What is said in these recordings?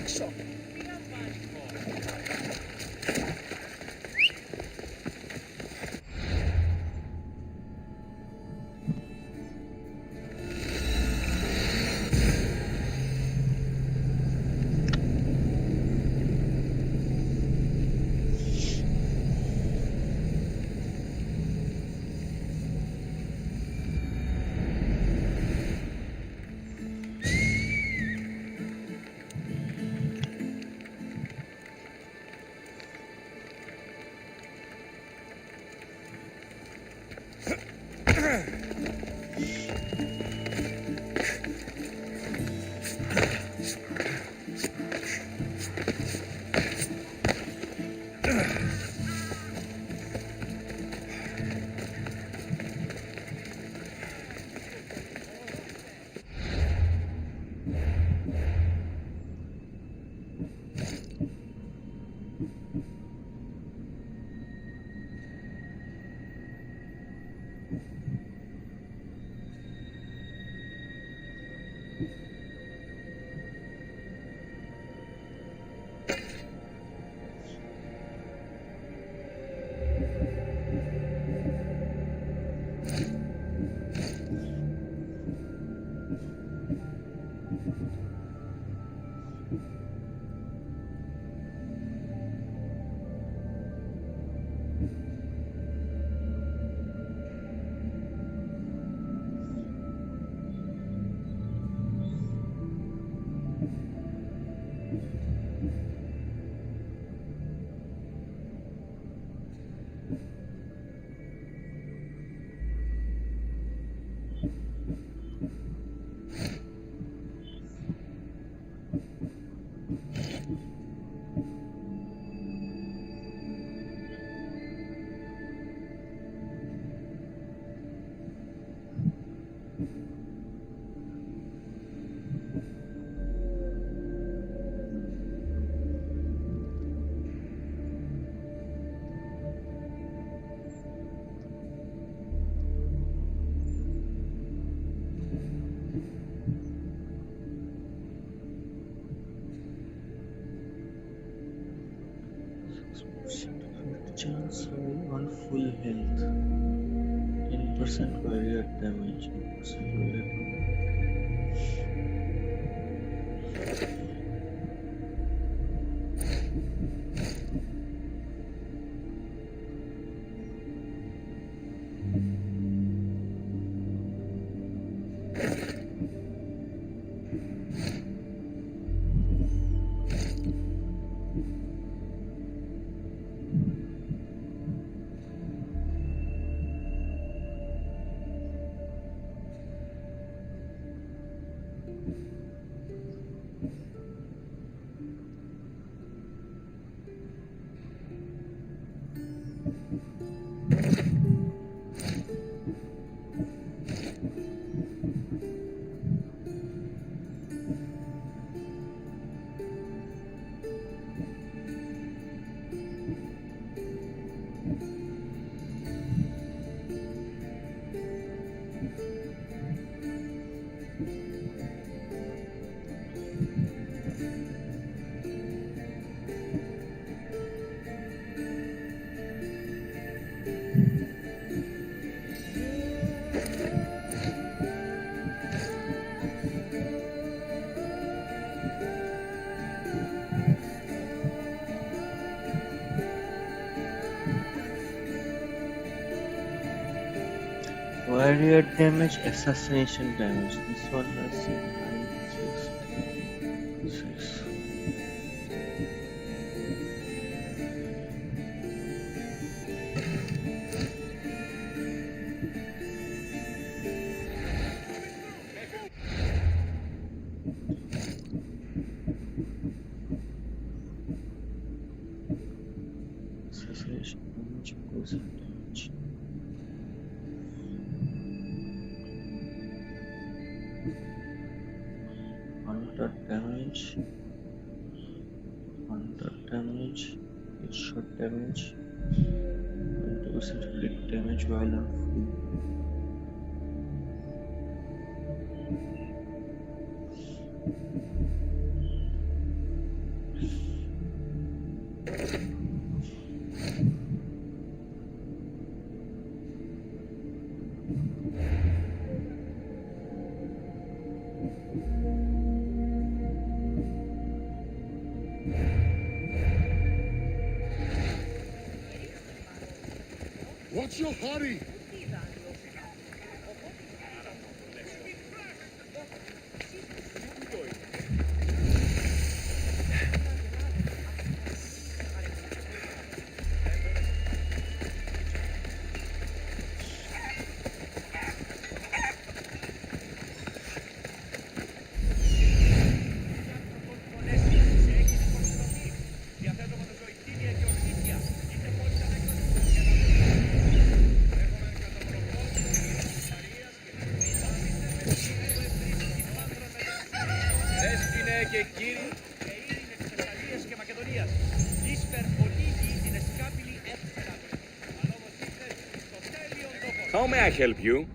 workshop. Chance on full health, 10% barrier damage, 10% barrier warrior damage, assassination damage. This one has 9, 6. Assassination damage, poison damage. Hunter damage, headshot damage, 20% crit damage while on full. What's your hurry? How may I help you?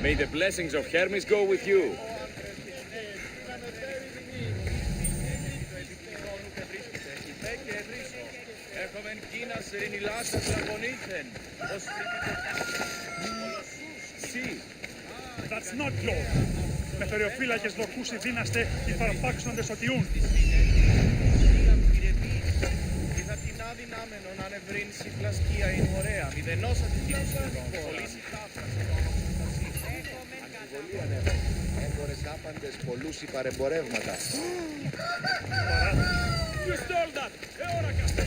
May the blessings of Hermes go with you. See. That's not yours. Με θωρεοφύλακες δοκούς οι δύναστε οι θαρπάξοντες οτιούν. Είδα την αδυνάμενον ανευρύνση φλασκία είναι ωραία. Μηδενός αντικείμενος. Πολύ συντάφρας. Αμφιβολία ναι. Έμπορες άπαντες πολλούς υπαρεμπορεύματα. You stole that! Εώρα καστέ!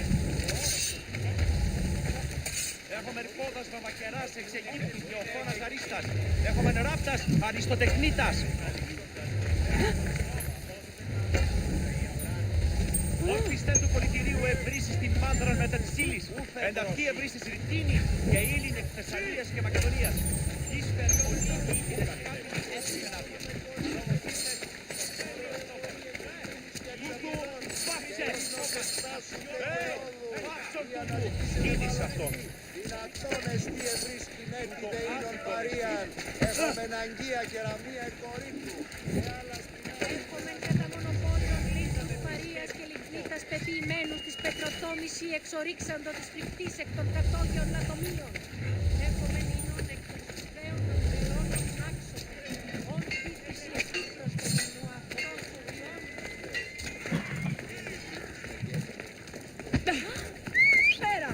Έχουμε ρηπόδας βαμακεράς εξ Αιγύπτου και οθώνας αρίστας. Έχουμε νεράπτας αριστοτεχνίτας. Όρπιστεν του πολιτηρίου ευρύσεις την μάνδραν μετά της ύλης. Ενταυχή ευρύσεις ρητίνη και ύλην εκ Θεσσαλίας και Μακεδονίας. Ίσπερ ολίγη την εσκάπηλης έσυναδια. Είδης αυτόν. Δυνατόν εστί ευρύς την έπιτε ήλων παρίαν. Έχομεν αγγεία κεραμία εκ Κορίνθου. Έχομεν κατά μονοπόλιο γλύτων παρίας και λιγνίτας πετυημένους της πετροτόμηση εξορίξαντο της φρικτής εκ των κατόγιων λατομείων. Έχομεν ίνων εκ των φυσβαίων των θεών των άξων. Όν πίστης η Αιγύπτος και μενού αυτός ο βιών. Πέρα!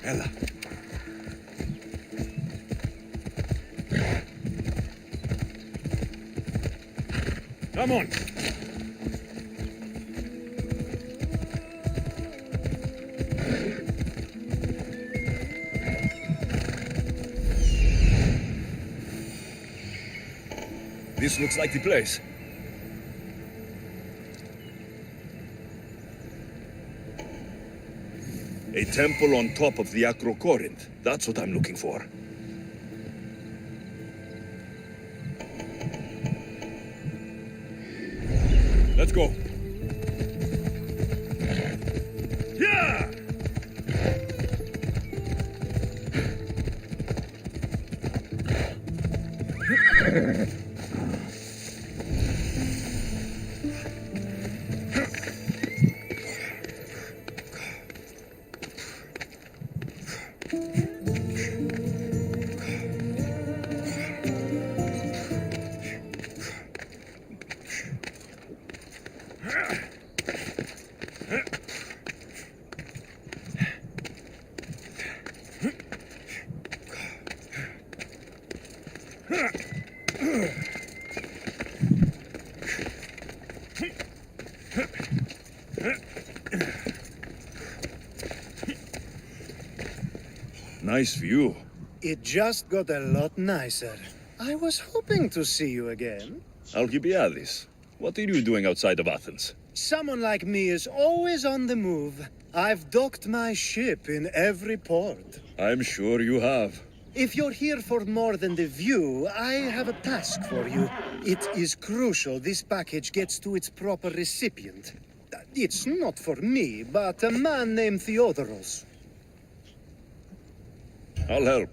Έλα. Come on! This looks like the place. A temple on top of the Acrocorinth. That's what I'm looking for. Let's go. Yeah! Nice view. It just got a lot nicer. I was hoping to see you again. Alcibiades, what are you doing outside of Athens? Someone like me is always on the move. I've docked my ship in every port. I'm sure you have. If you're here for more than the view, I have a task for you. It is crucial this package gets to its proper recipient. It's not for me, but a man named Theodoros. I'll help.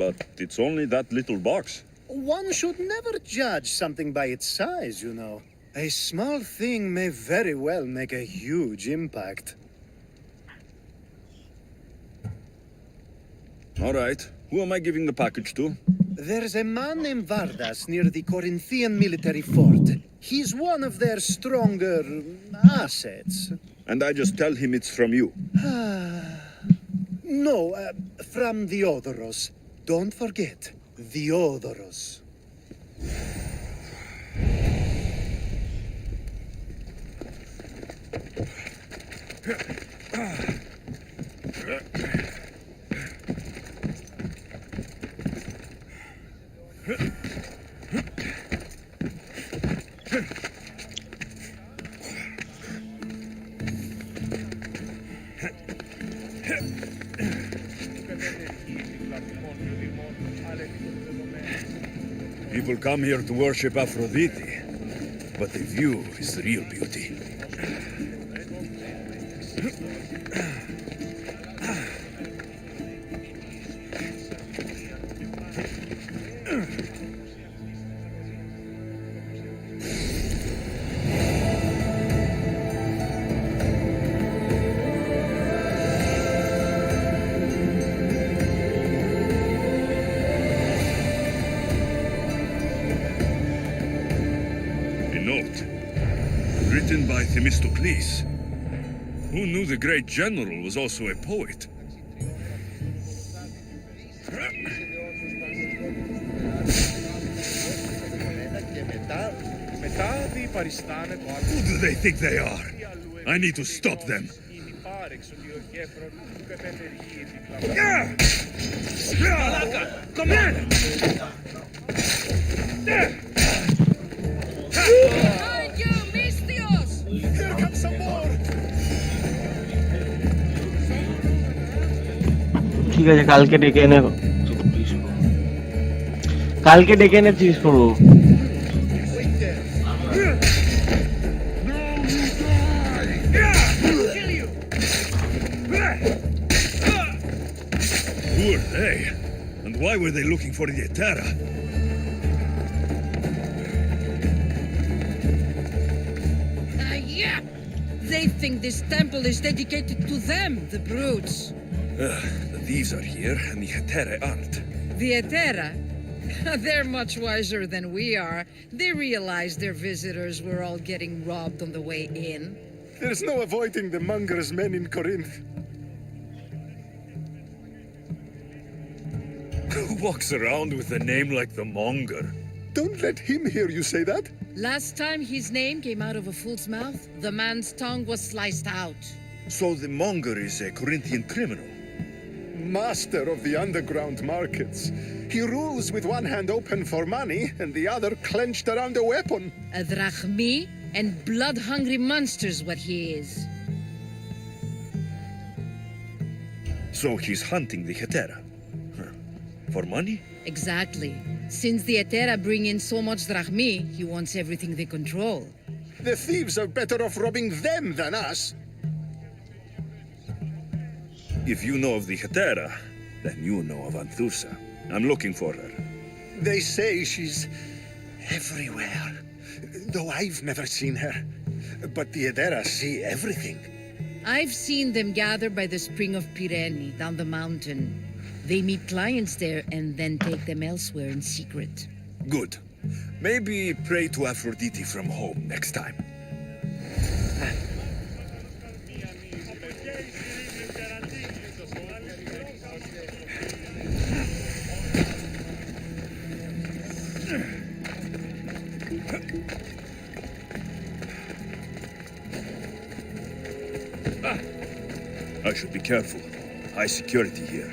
But it's only that little box. One should never judge something by its size, you know. A small thing may very well make a huge impact. All right. Who am I giving the package to? There's a man named Vardas near the Corinthian military fort. He's one of their stronger assets. And I just tell him it's from you. No, from Theodoros. Don't forget, Theodoros. people come here to worship Aphrodite, but the view is the real beauty. Written by Themistocles. Who knew the great general was also a poet? Who do they think they are? I need to stop them. Come on! Here comes some more! ঠিক আছে কালকে ডেকে এনে cheese করবো Who are they? And why were they looking for the Etera? Yeah! They think this temple is dedicated to them, the brutes. The thieves are here, and the Etera aren't. The Etera? They're much wiser than we are. They realized their visitors were all getting robbed on the way in. There's no avoiding the monger's men in Corinth. Who walks around with a name like the Monger? Don't let him hear you say that. Last time his name came out of a fool's mouth, the man's tongue was sliced out. So the Monger is a Corinthian criminal. Master of the underground markets. He rules with one hand open for money and the other clenched around a weapon. A drachmi and blood-hungry monster's what he is. So he's hunting the Etera. For money? Exactly. Since the Etera bring in so much drachmi, he wants everything they control. The thieves are better off robbing them than us. If you know of the Etera, then you know of Anthusa. I'm looking for her. They say she's everywhere, though I've never seen her. But the Edera see everything. I've seen them gather by the spring of Pirene, down the mountain. They meet clients there and then take them elsewhere in secret. Good. Maybe pray to Aphrodite from home next time. I should be careful. High security here.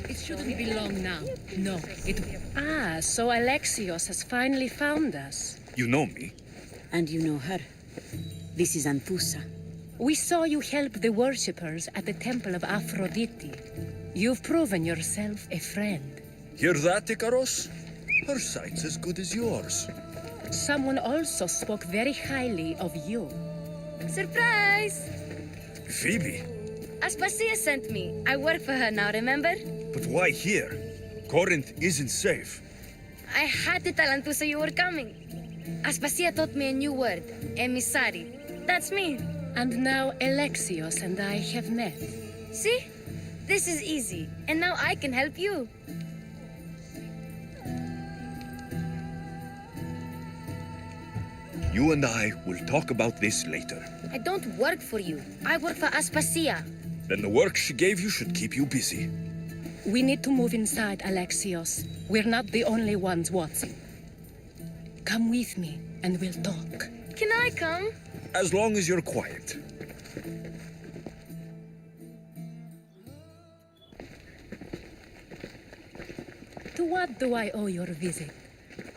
It shouldn't be long now. No, it... Ah, so Alexios has finally found us. You know me? And you know her. This is Anthusa. We saw you help the worshippers at the temple of Aphrodite. You've proven yourself a friend. Hear that, Icaros? Her sight's as good as yours. Someone also spoke very highly of you. Surprise! Phoebe? Aspasia sent me. I work for her now, remember? But why here? Corinth isn't safe. I had to tell Anthusa you were coming. Aspasia taught me a new word, emissary. That's me. And now Alexios and I have met. See? This is easy. And now I can help you. You and I will talk about this later. I don't work for you. I work for Aspasia. Then the work she gave you should keep you busy. We need to move inside, Alexios. We're not the only ones watching. Come with me, and we'll talk. Can I come? As long as you're quiet. To what do I owe your visit?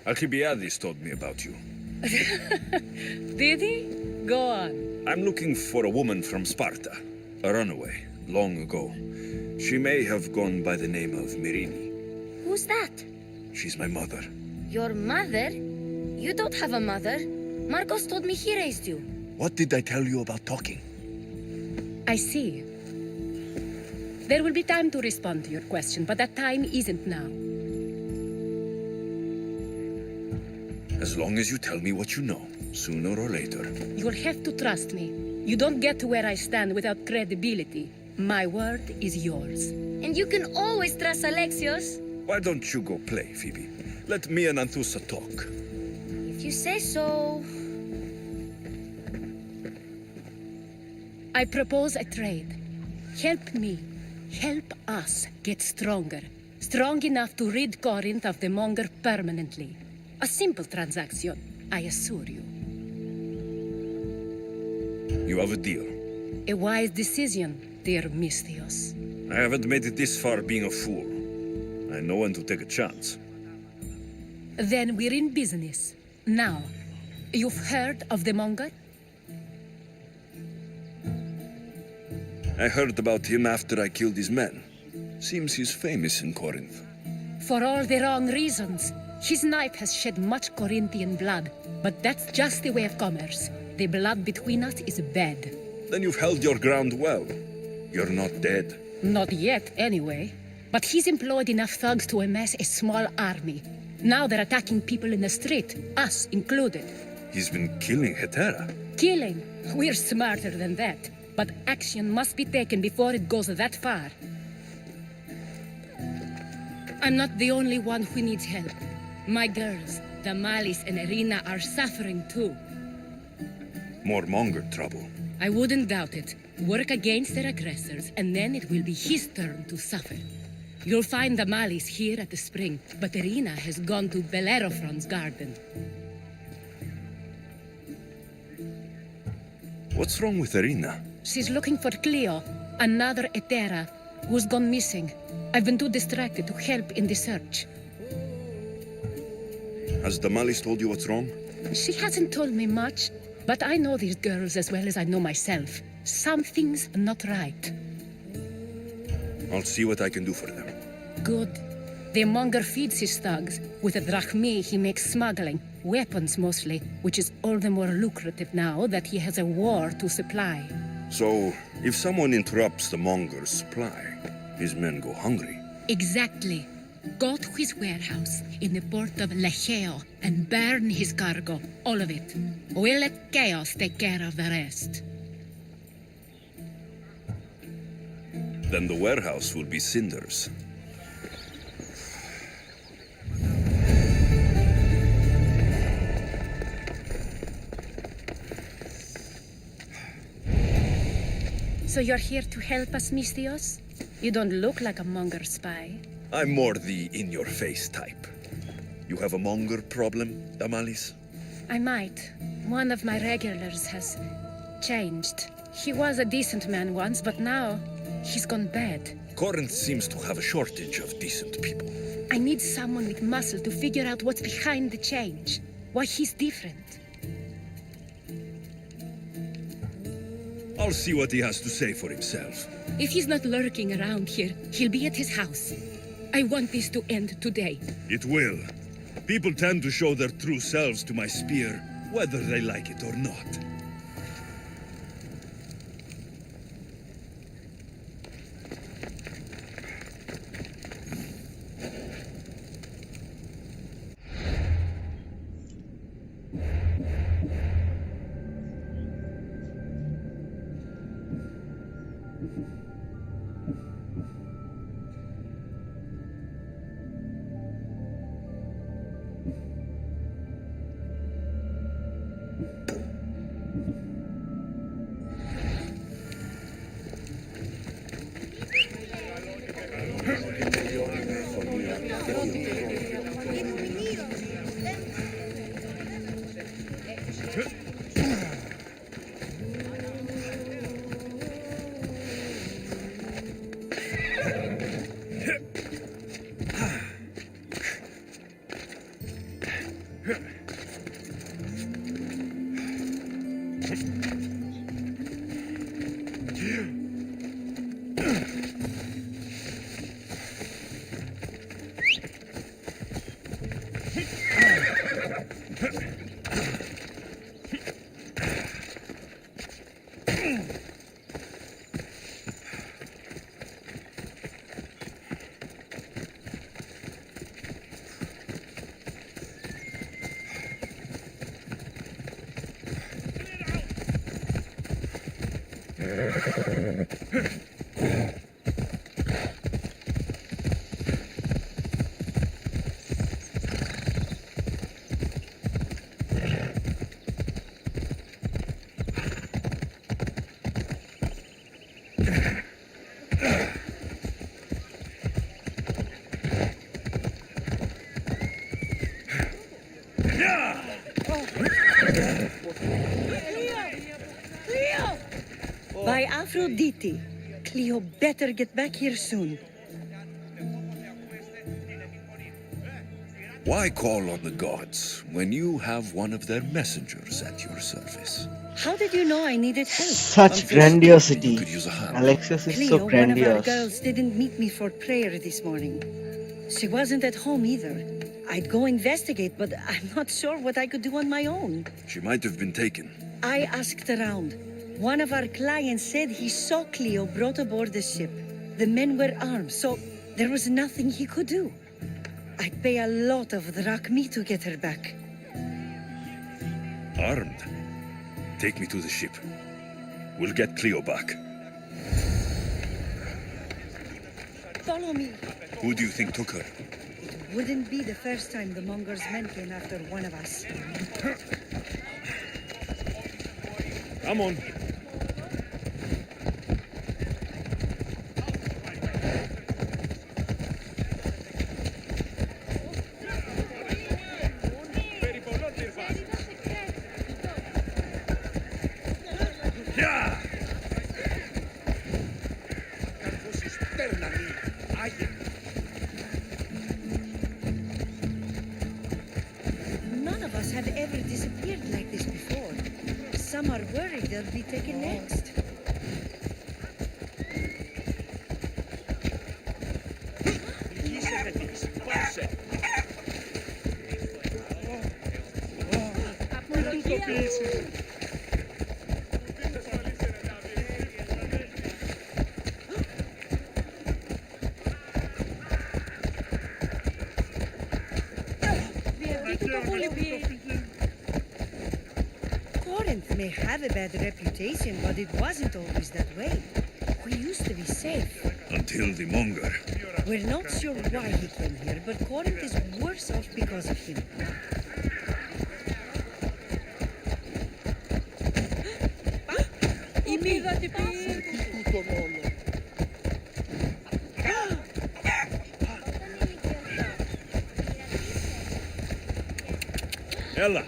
Alcibiades told me about you. Did he? Go on. I'm looking for a woman from Sparta, a runaway, long ago. She may have gone by the name of Mirini. Who's that? She's my mother. Your mother? You don't have a mother. Marcos told me he raised you. What did I tell you about talking? I see. There will be time to respond to your question, but that time isn't now. As long as you tell me what you know, sooner or later. You'll have to trust me. You don't get to where I stand without credibility. My word is yours. And you can always trust Alexios. Why don't you go play, Phoebe? Let me and Anthusa talk. If you say so. I propose a trade. Help me. Help us get stronger. Strong enough to rid Corinth of the Monger permanently. A simple transaction, I assure you. You have a deal. A wise decision, dear Misthios. I haven't made it this far being a fool. I know when to take a chance. Then we're in business. Now, you've heard of the Monger? I heard about him after I killed his men. Seems he's famous in Corinth. For all the wrong reasons. His knife has shed much Corinthian blood, but that's just the way of commerce. The blood between us is bad. Then you've held your ground well. You're not dead. Not yet, anyway. But he's employed enough thugs to amass a small army. Now they're attacking people in the street, us included. He's been killing Hetera. Killing? We're smarter than that. But action must be taken before it goes that far. I'm not the only one who needs help. My girls, Damalis and Irina, are suffering too. More Monger trouble. I wouldn't doubt it. Work against their aggressors, and then it will be his turn to suffer. You'll find Damalis here at the spring, but Irina has gone to Bellerophon's garden. What's wrong with Irina? She's looking for Cleo, another Hetera, who's gone missing. I've been too distracted to help in the search. Has Damalis told you what's wrong? She hasn't told me much, but I know these girls as well as I know myself. Something's not right. I'll see what I can do for them. Good. The Monger feeds his thugs. With the drachmi, he makes smuggling. Weapons, mostly, which is all the more lucrative now that he has a war to supply. So, if someone interrupts the Monger's supply, his men go hungry. Exactly. Go to his warehouse in the port of Lecheo and burn his cargo, all of it. We'll let chaos take care of the rest. Then the warehouse will be cinders. So you're here to help us, Misthios? You don't look like a Monger spy. I'm more the in-your-face type. You have a Monger problem, Damalis? I might. One of my regulars has changed. He was a decent man once, but now he's gone bad. Corinth seems to have a shortage of decent people. I need someone with muscle to figure out what's behind the change. Why he's different. I'll see what he has to say for himself. If he's not lurking around here, he'll be at his house. I want this to end today. It will. People tend to show their true selves to my spear, whether they like it or not. By Aphrodite, Cleo better get back here soon. Why call on the gods when you have one of their messengers at your service? How did you know I needed help? Such You grandiosity. could use a hand. Alexis is Cleo, so one of our grandiose. girls, didn't meet me for prayer this morning. She wasn't at home either. I'd go investigate, but I'm not sure what I could do on my own. She might have been taken. I asked around. One of our clients said he saw Cleo brought aboard the ship. The men were armed, so there was nothing he could do. I'd pay a lot of drachmi to get her back. Armed? Take me to the ship. We'll get Cleo back. Follow me. Who do you think took her? It wouldn't be the first time the Monger's men came after one of us. Come on. None of us have ever disappeared like this before. Some are worried they'll be taken next. Corinth may have a bad reputation, but it wasn't always that way. We used to be safe. Until the monger. We're not sure why he came here, but Corinth is worse off because of him. Ella.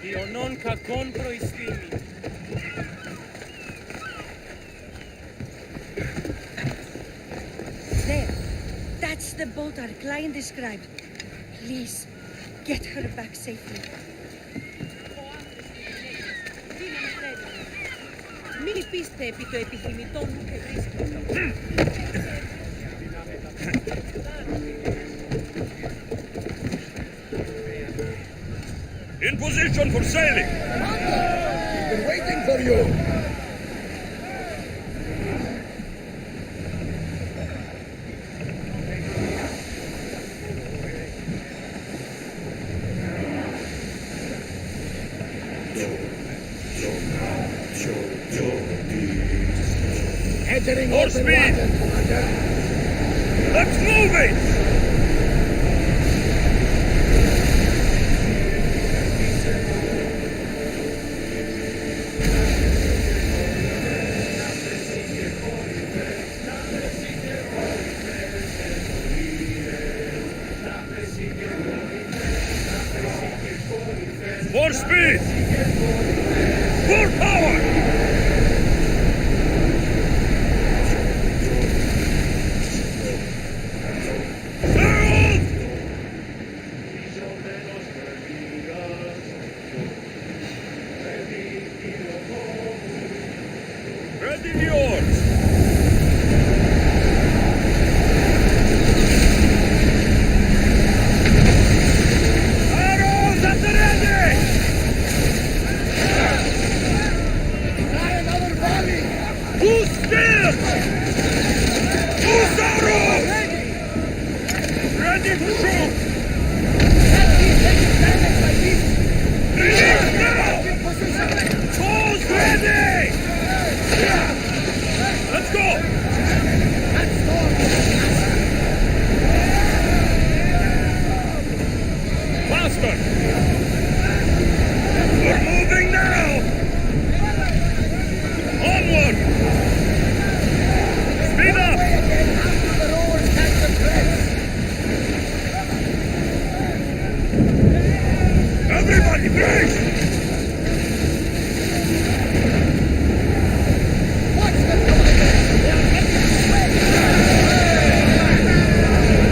Διονών κακών προϊστήμη. There. That's the boat our client described. Please, get her back safely. Μην πίστευει το επιθυμητό μου και βρίσκεται. In position for sailing! Been waiting for you. Entering More open speed! water, Commander. Let's move it! More speed! Full power! Sail! Ready the oars! Arrows at the ready! Try another volley. Who's still? Who's arrows? Ready to shoot! Release now! Everybody, brace!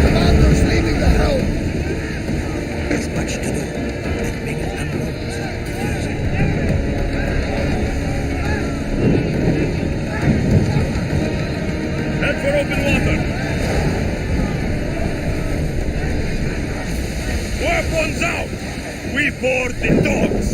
Commander's leaving the helm! There's much to do, and many unknowns. Head for open water! Weapons out! We board the dogs!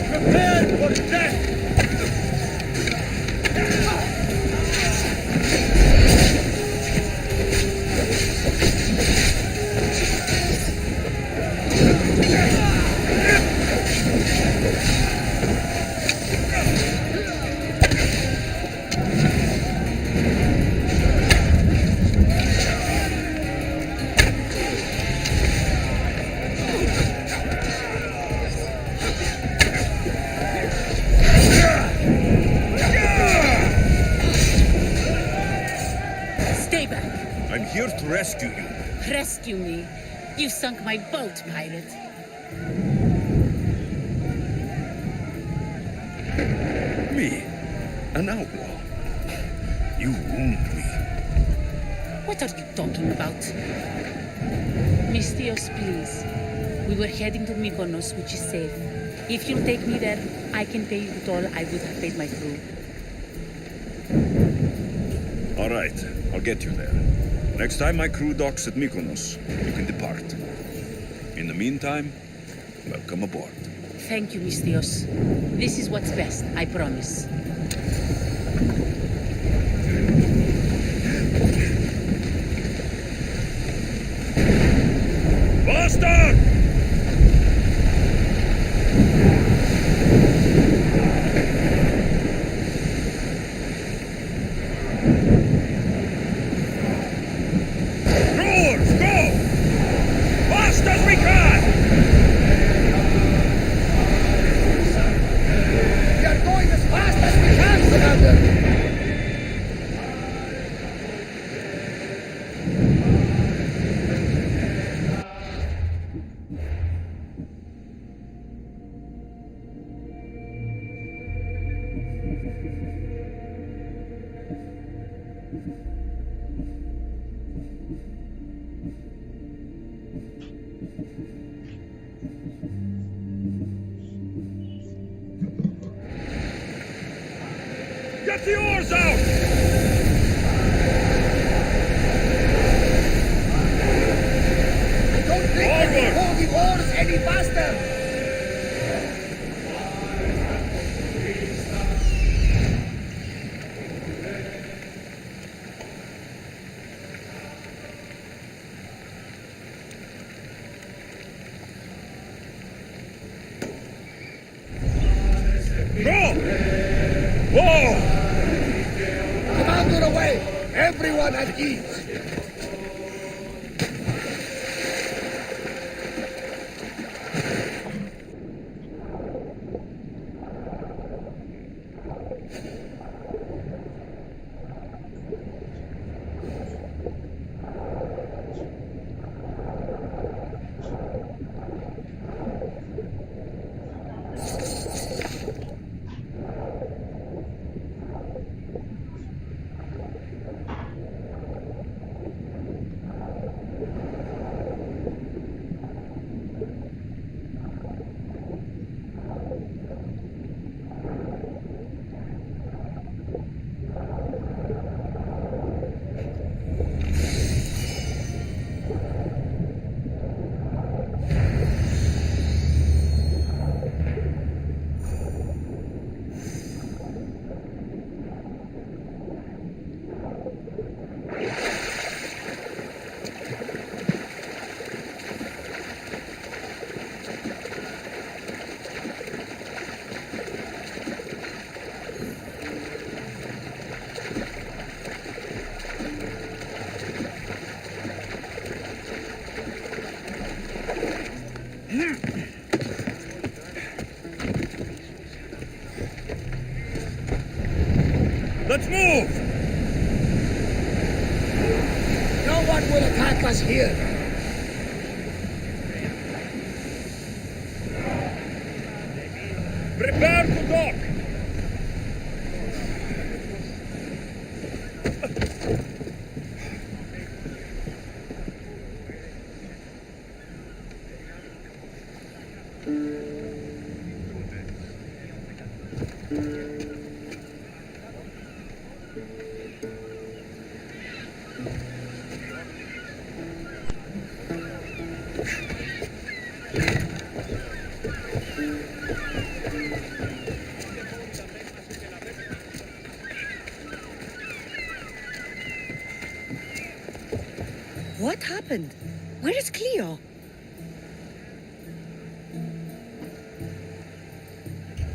Prepare for death! Stay back. I'm here to rescue you. Rescue me. You sunk my boat, pirate. Me, an outlaw. You wound me. What are you talking about? Mistios, please. We were heading to Mykonos, which is safe. If you'll take me there, I can pay you the toll I would have paid my crew. All right, I'll get you there. Next time my crew docks at Mykonos, you can depart. In the meantime, welcome aboard. Thank you, Mistios. This is what's best, I promise. Bastard! Rowers, go! Fast as we can! We are going as fast as we can, Commander! Get the oars out! I don't think we can Forward! pull the oars any faster! Go! Whoa! keep us here. Prepare to dock! What happened? Where is Cleo?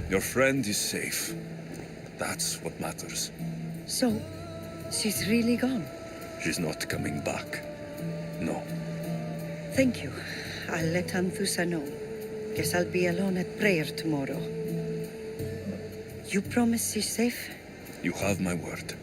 Your friend is safe. That's what matters. So, she's really gone. She's not coming back. No. Thank you. I'll let Anthusa know. Guess I'll be alone at prayer tomorrow. You promise she's safe? You have my word.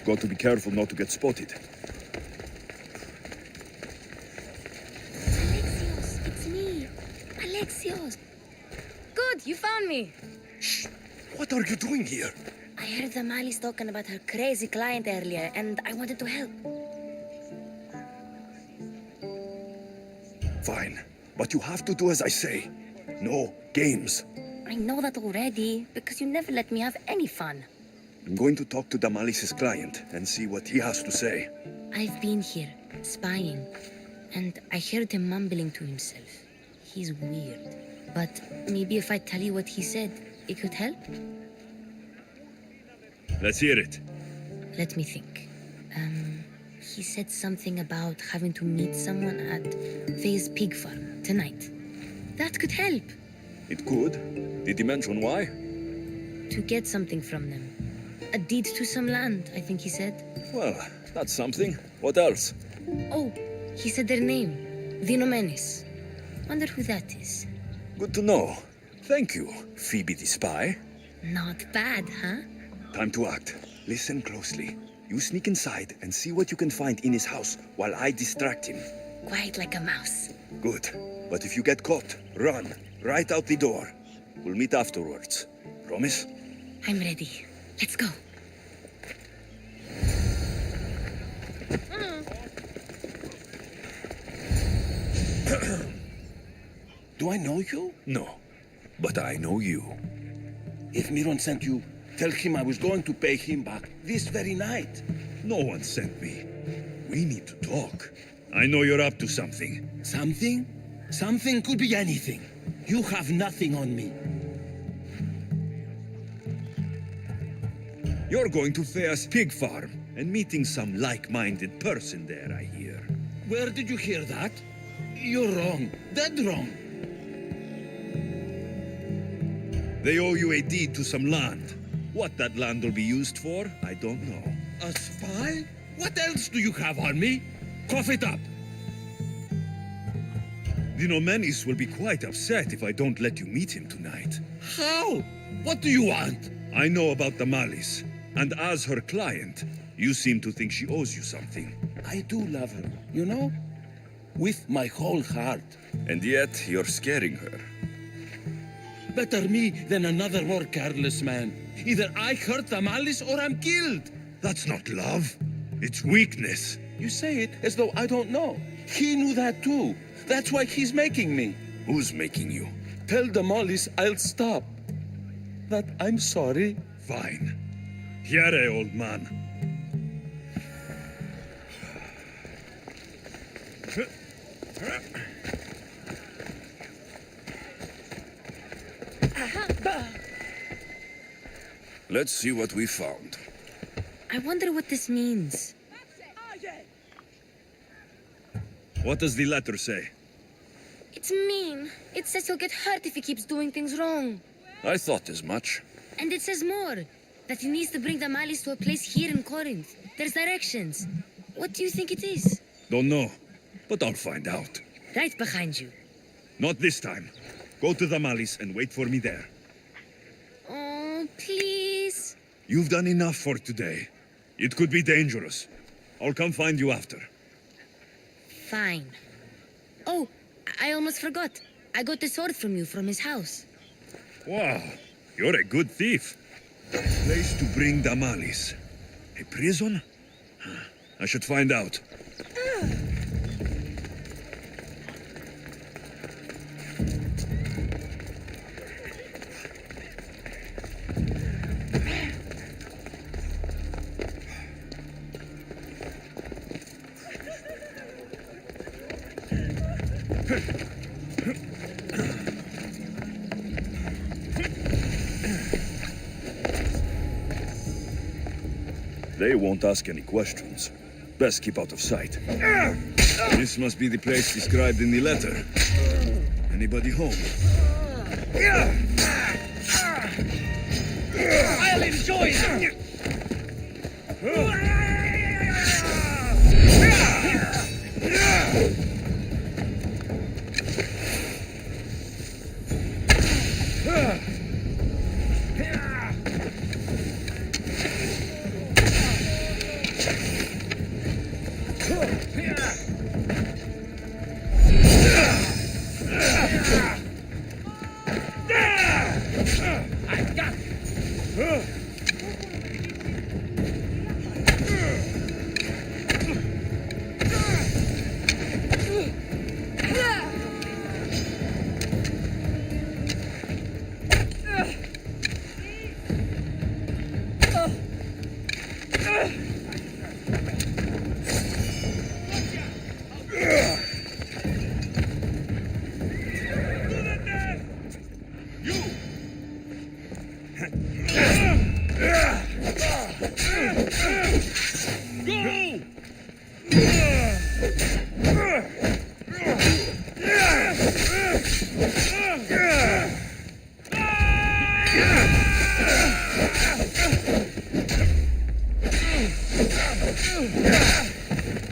Got to be careful not to get spotted. Alexios, it's me. Alexios. Good, you found me. Shh! What are you doing here? I heard the Mali's talking about her crazy client earlier, and I wanted to help. Fine, but you have to do as I say. No games. I know that already, because you never let me have any fun. I'm going to talk to Damalis's client and see what he has to say. I've been here, spying, and I heard him mumbling to himself. He's weird. But maybe if I tell you what he said, it could help? Let's hear it. Let me think. He said something about having to meet someone at Faye's pig farm tonight. That could help. It could. Did he mention why? To get something from them. A deed to some land, I think he said. Well, that's something. What else? Oh, he said their name. Vinomenis. Wonder who that is. Good to know. Thank you, Phoebe the spy. Not bad, huh? Time to act. Listen closely. You sneak inside and see what you can find in his house while I distract him. Quiet like a mouse. Good. But if you get caught, run. Right out the door. We'll meet afterwards. Promise? I'm ready. Let's go. Do I know you? No, but I know you. If Miron sent you, tell him I was going to pay him back this very night. No one sent me. We need to talk. I know you're up to something. Something? Something could be anything. You have nothing on me. You're going to Thea's pig farm and meeting some like-minded person there, I hear. Where did you hear that? You're wrong. Dead wrong. They owe you a deed to some land. What that land will be used for, I don't know. A spy? What else do you have on me? Cough it up. Vinomenis will be quite upset if I don't let you meet him tonight. How? What do you want? I know about the Malis, and as her client, you seem to think she owes you something. I do love her, you know? With my whole heart. And yet, you're scaring her. Better me than another more careless man. Either I hurt the Malis or I'm killed. That's not love. It's weakness. You say it as though I don't know. He knew that too. That's why he's making me. Who's making you? Tell the Malis I'll stop. That I'm sorry. Fine. Here, old man. Let's see what we found. I wonder what this means. What does the letter say? It's mean. It says he'll get hurt if he keeps doing things wrong. I thought as much. And it says more. That he needs to bring the malice to a place here in Corinth. There's directions. What do you think it is? Don't know, but I'll find out. Right behind you. Not this time. Go to the malice and wait for me there. Oh, please. You've done enough for today. It could be dangerous. I'll come find you after. Fine. Oh, I almost forgot. I got the sword from you from his house. Wow, you're a good thief. Place to bring the malice. A prison? I should find out. They won't ask any questions. Best keep out of sight. This must be the place described in the letter. Anybody home? I'll enjoy it!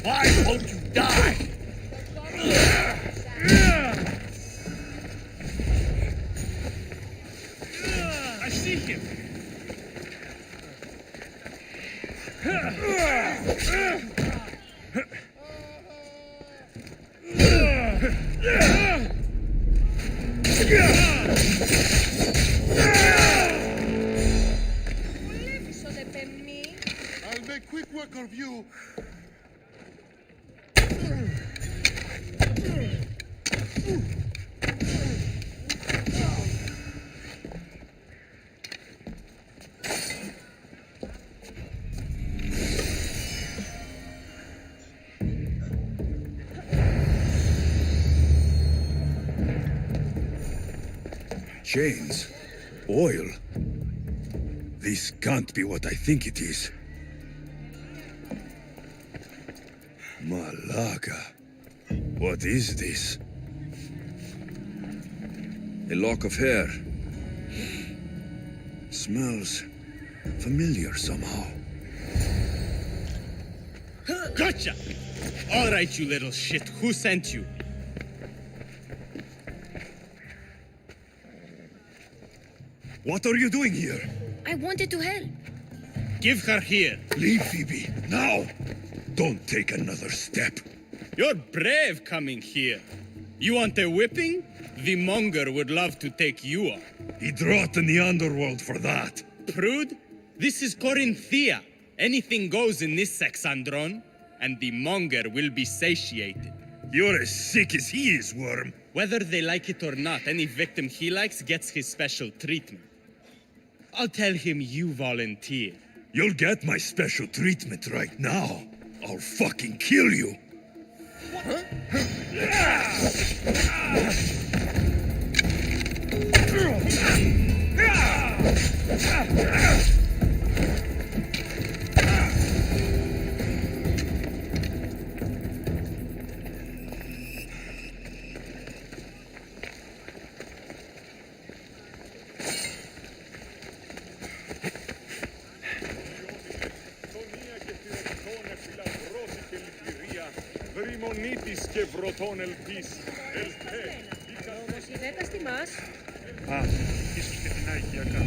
Why won't you die? I see him. I'll make quick work of you. Chains. Oil. This can't be what I think it is. Malaga. What is this? A lock of hair. Smells familiar somehow. Gotcha! All right, you little shit. Who sent you? What are you doing here? I wanted to help. Give her here. Leave, Phoebe, now! Don't take another step. You're brave coming here. You want a whipping? The monger would love to take you on. He'd rot in the underworld for that. Prude, this is Corinthia. Anything goes in this Sexandron, and the monger will be satiated. You're as sick as he is, Worm. Whether they like it or not, any victim he likes gets his special treatment. I'll tell him you volunteer. You'll get my special treatment right now. I'll fucking kill you. Βρυμονίτης και βρωτών ελπίς. Όμως η δέκα στη μας. Α, ίσως και την Αγιακά.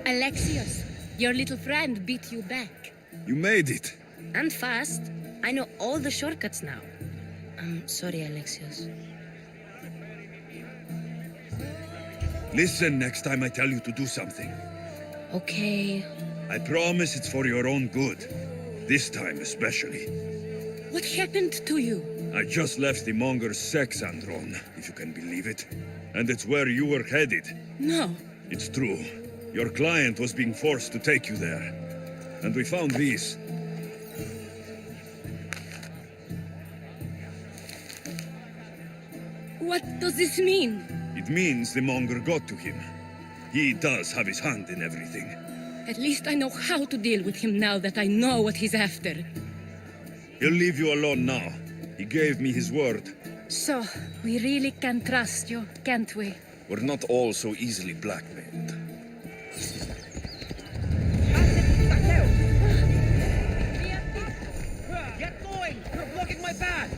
Alexios, your little friend beat you back. You made it. And fast. I know all the shortcuts now. I'm sorry, Alexios. Listen next time I tell you to do something. Okay. I promise it's for your own good. This time especially. What happened to you? I just left the Monger's sex andron, if you can believe it. And it's where you were headed. No. It's true. Your client was being forced to take you there. And we found these. What does this mean? It means the Monger got to him. He does have his hand in everything. At least I know how to deal with him now that I know what he's after. He'll leave you alone now. He gave me his word. So, we really can trust you, can't we? We're not all so easily blackmailed. Get going! You're blocking my path!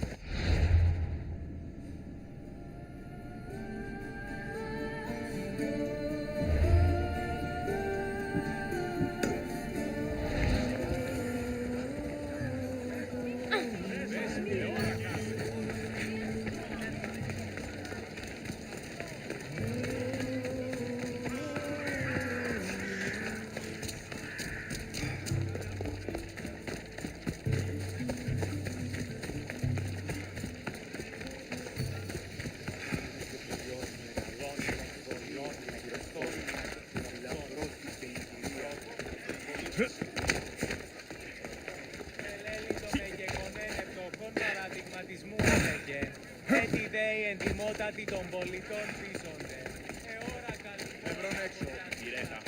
Έτσι δε η εντιμότατη των πολιτών πείσονται. Ώρα καλή. Ευρών έξω. Ηρέτα.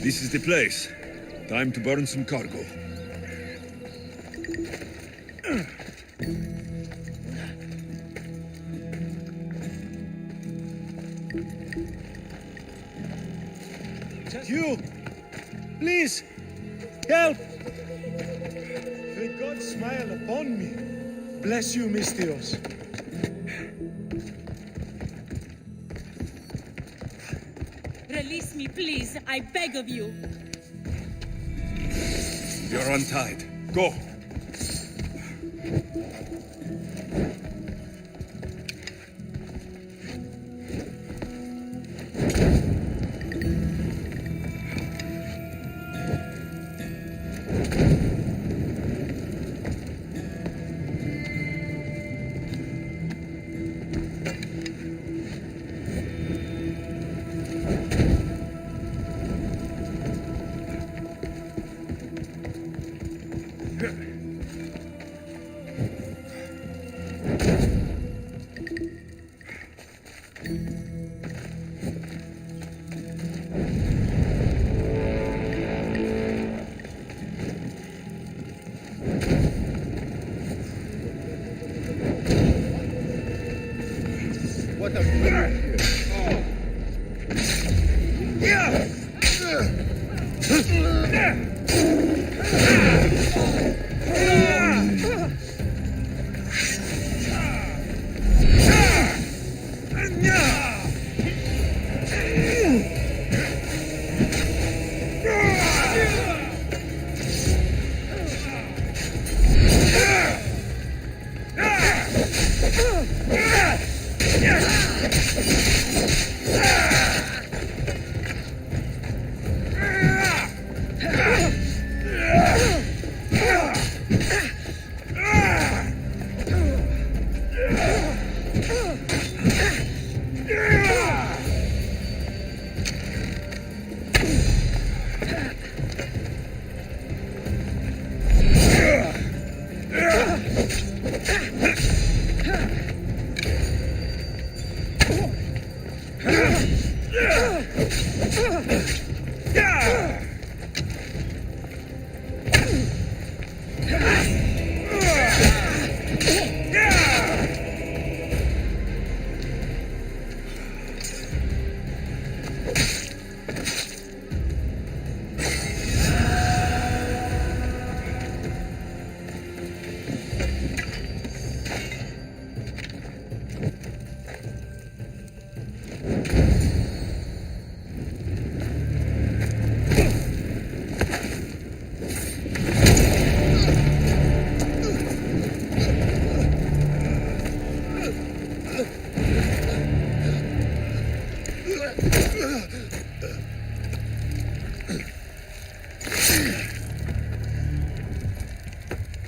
This is the place. Time to burn some cargo. You! Please! Help! May God smile upon me. Bless you, Mystios. Release me, please. I beg of you. You're untied. Go!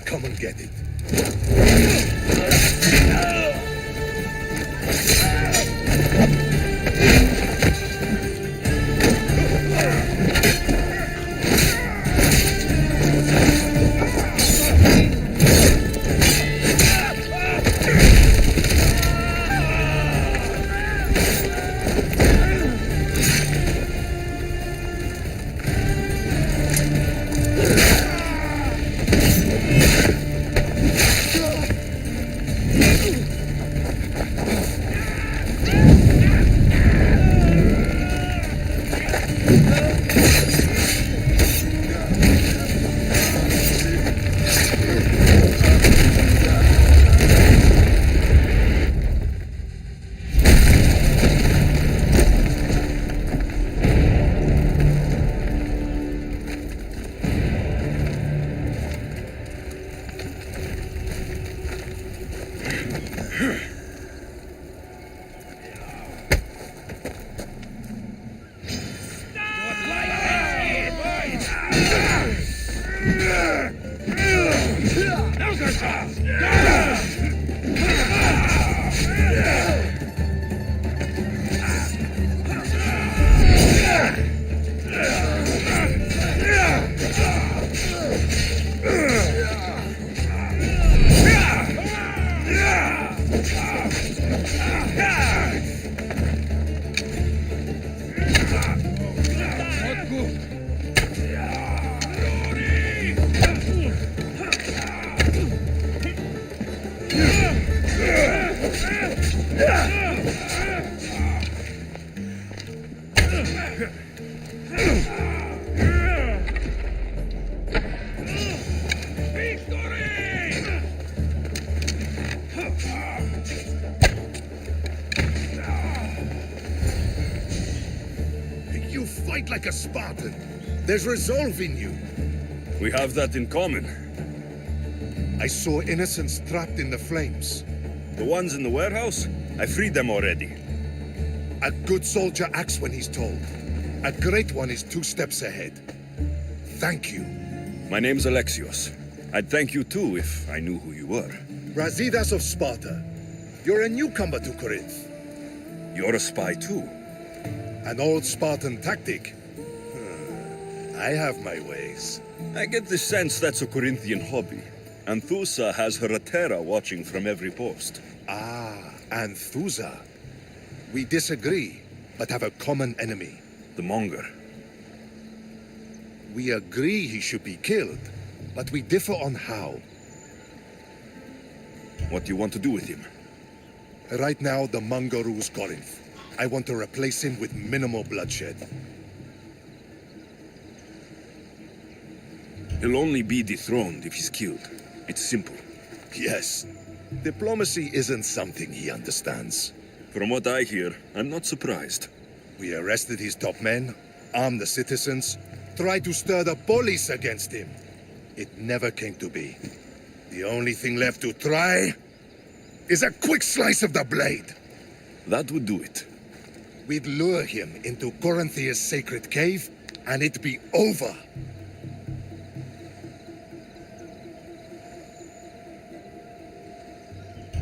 Come and get it. You fight like a Spartan. There's resolve in you. We have that in common. I saw innocents trapped in the flames. The ones in the warehouse? I freed them already. A good soldier acts when he's told. A great one is 2 steps ahead. Thank you. My name's Alexios. I'd thank you too if I knew who you were. Brasidas of Sparta. You're a newcomer to Corinth. You're a spy too. An old Spartan tactic. I have my ways. I get the sense that's a Corinthian hobby. Anthusa has her Atera watching from every post. Ah, Anthusa. We disagree, but have a common enemy. The Monger. We agree he should be killed, but we differ on how. What do you want to do with him? Right now, the Monger rules Corinth. I want to replace him with minimal bloodshed. He'll only be dethroned if he's killed. It's simple. Yes. Diplomacy isn't something he understands. From what I hear, I'm not surprised. We arrested his top men, armed the citizens, tried to stir the police against him. It never came to be. The only thing left to try is a quick slice of the blade. That would do it. We'd lure him into Corinthia's sacred cave, and it'd be over.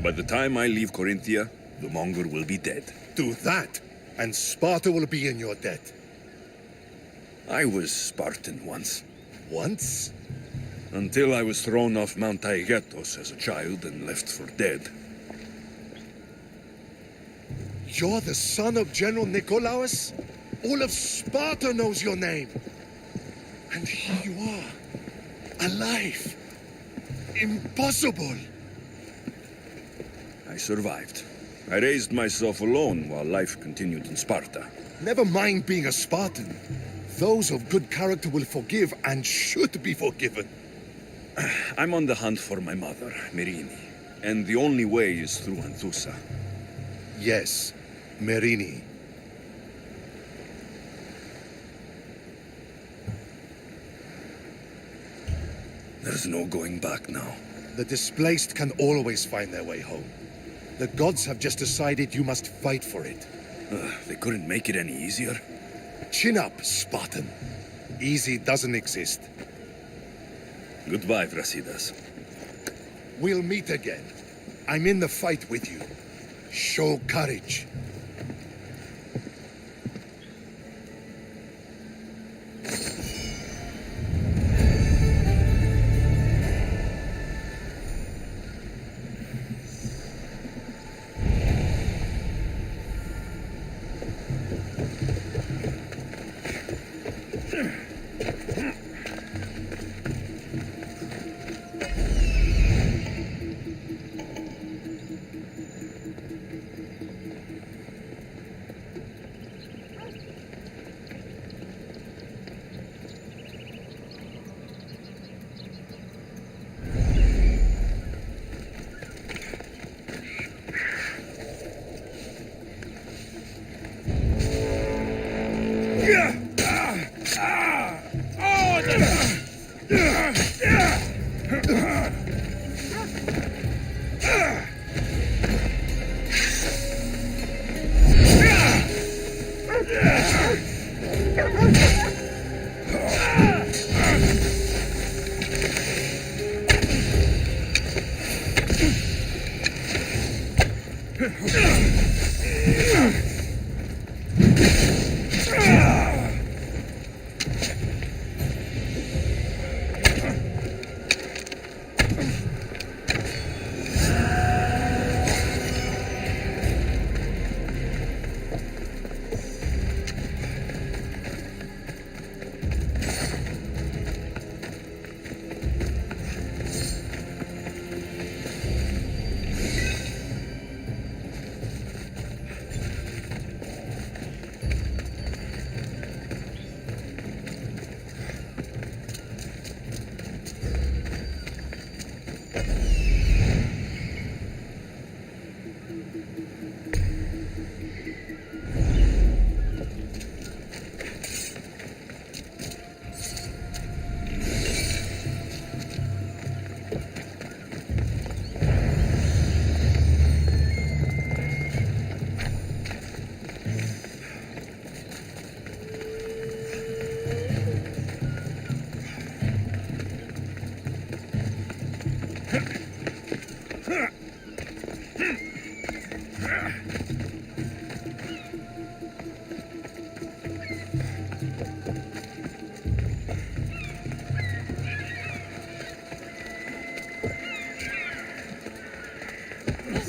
By the time I leave Corinthia, the Monger will be dead. Do that, and Sparta will be in your debt. I was Spartan once. Once? Until I was thrown off Mount Taygetos as a child and left for dead. You're the son of General Nikolaos? All of Sparta knows your name. And here you are, alive. Impossible. I survived. I raised myself alone while life continued in Sparta. Never mind being a Spartan. Those of good character will forgive and should be forgiven. I'm on the hunt for my mother, Merini. And the only way is through Anthusa. Yes, Merini. There's no going back now. The displaced can always find their way home. The gods have just decided you must fight for it. They couldn't make it any easier. Chin up, Spartan. Easy doesn't exist. Goodbye, Brasidas. We'll meet again. I'm in the fight with you. Show courage.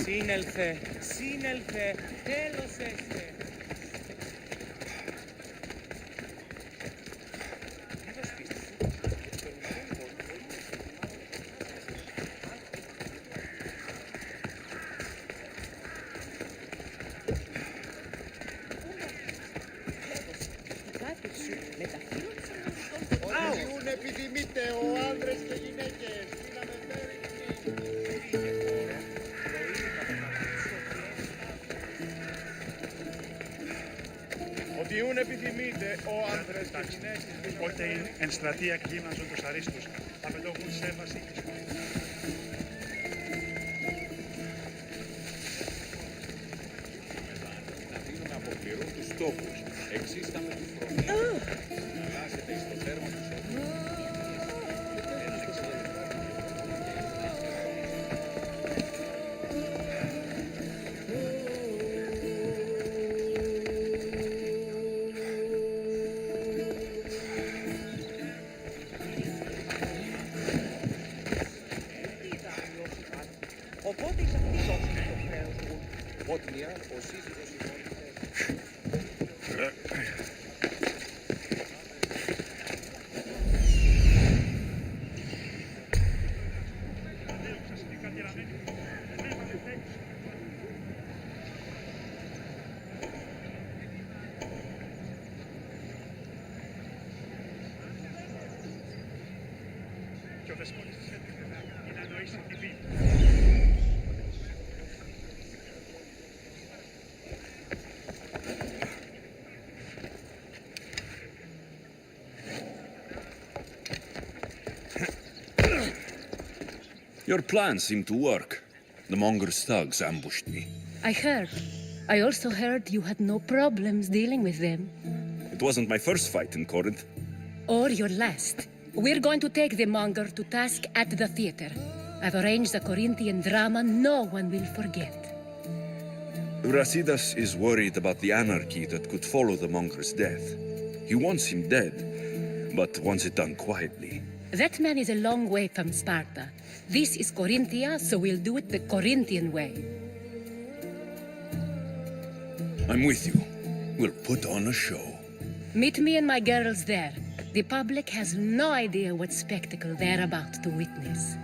Σύνελθε, σύνελθε, τέλος έστε. Οδηγούν επιδημείτε ο άνδρες και γυναίκες. Δύναμε φέρει Οδηγούν επιδημείτε ο άνδρες και γυναίκες. Πότε εν στρατεία γύμναζον τους αρίστους, απαιτώχουν σέβαση εις να αποπληρούν τους τόπους. Εξίσταμε του χρόνου. Φτάσετε στο τέρμα του Σόνη. Οπότε είσαι αυτή η όψη στο χρέος του. Πότμια, ο σύζυγος Και ο δεσπότης της έτυχε είναι να εννοήσει τη βία. Your plan seemed to work. The Monger's thugs ambushed me. I heard. I also heard you had no problems dealing with them. It wasn't my first fight in Corinth. Or your last. We're going to take the monger to task at the theater. I've arranged a Corinthian drama no one will forget. Brasidas is worried about the anarchy that could follow the Monger's death. He wants him dead, but wants it done quietly. That man is a long way from Sparta. This is Corinthia, so we'll do it the Corinthian way. I'm with you. We'll put on a show. Meet me and my girls there. The public has no idea what spectacle they're about to witness.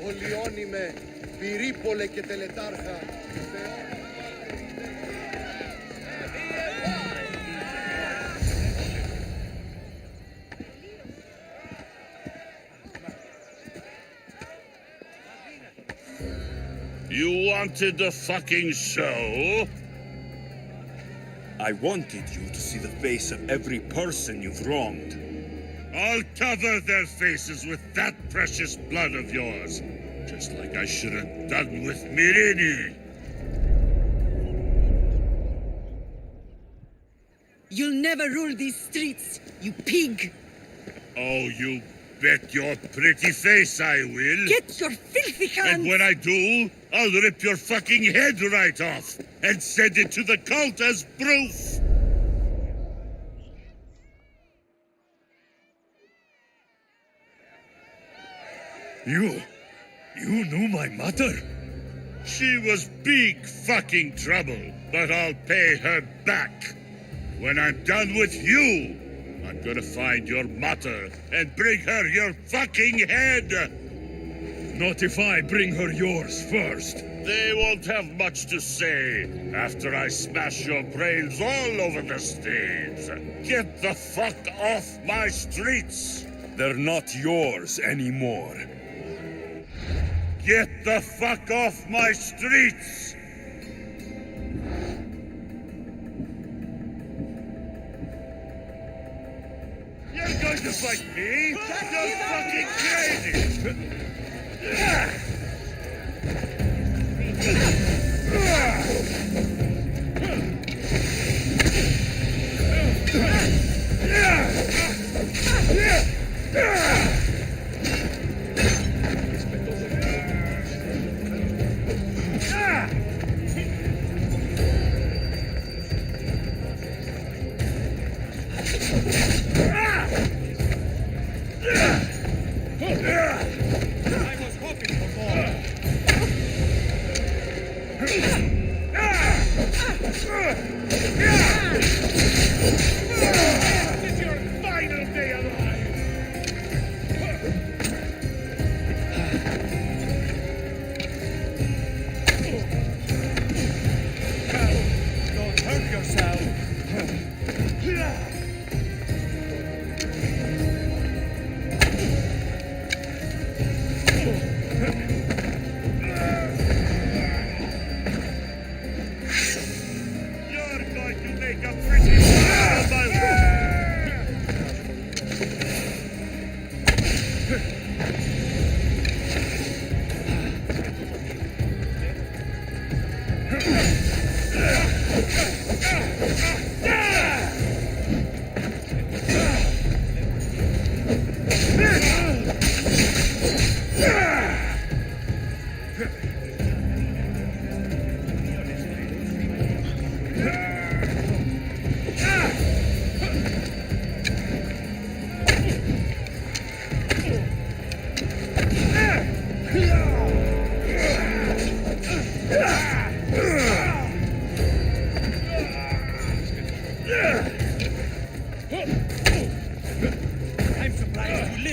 Ολιώνυμε, πυρίπολε και τελετάρχα. You wanted the fucking show? I wanted you to see the face of every person you've wronged. I'll cover their faces with that precious blood of yours, just like I should have done with Mirini. You'll never rule these streets, you pig! Oh, you bet your pretty face I will. Get your filthy hands! And when I do, I'll rip your fucking head right off and send it to the cult as proof. You knew my mother? She was big fucking trouble, but I'll pay her back. When I'm done with you, I'm gonna find your mother and bring her your fucking head. Not if I bring her yours first. They won't have much to say after I smash your brains all over the stage. Get the fuck off my streets. They're not yours anymore. Get the fuck off my streets! You're going to fight me? You're fucking crazy! I was hoping for more.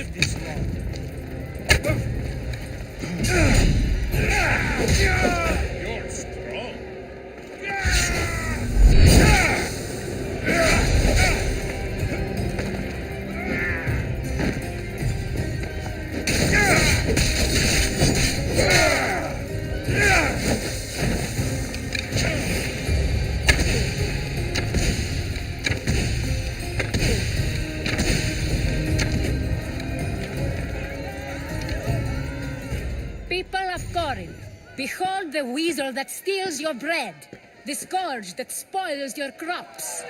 live this long. You're strong. People of Corinth, behold the weasel that steals your bread, the scourge that spoils your crops.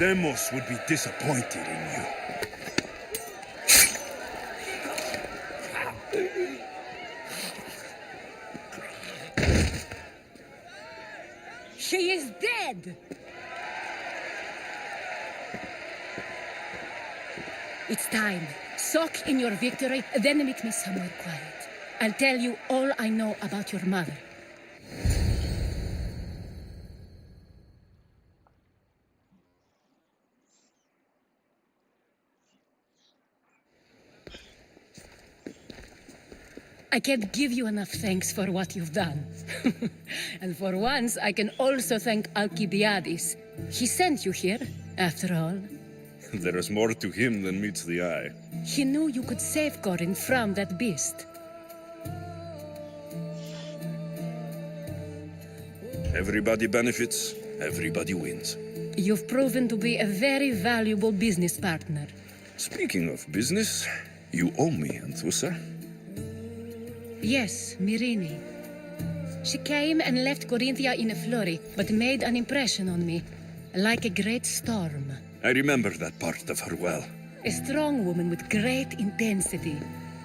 Demos would be disappointed in you. She is dead! It's time. Soak in your victory, then meet me somewhere quiet. I'll tell you all I know about your mother. I can't give you enough thanks for what you've done. And for once, I can also thank Alcibiades. He sent you here, after all. There is more to him than meets the eye. He knew you could save Corinth from that beast. Everybody benefits, everybody wins. You've proven to be a very valuable business partner. Speaking of business, you owe me, Anthusa. Yes, Myrine. She came and left Corinthia in a flurry, but made an impression on me, like a great storm. I remember that part of her well. A strong woman with great intensity.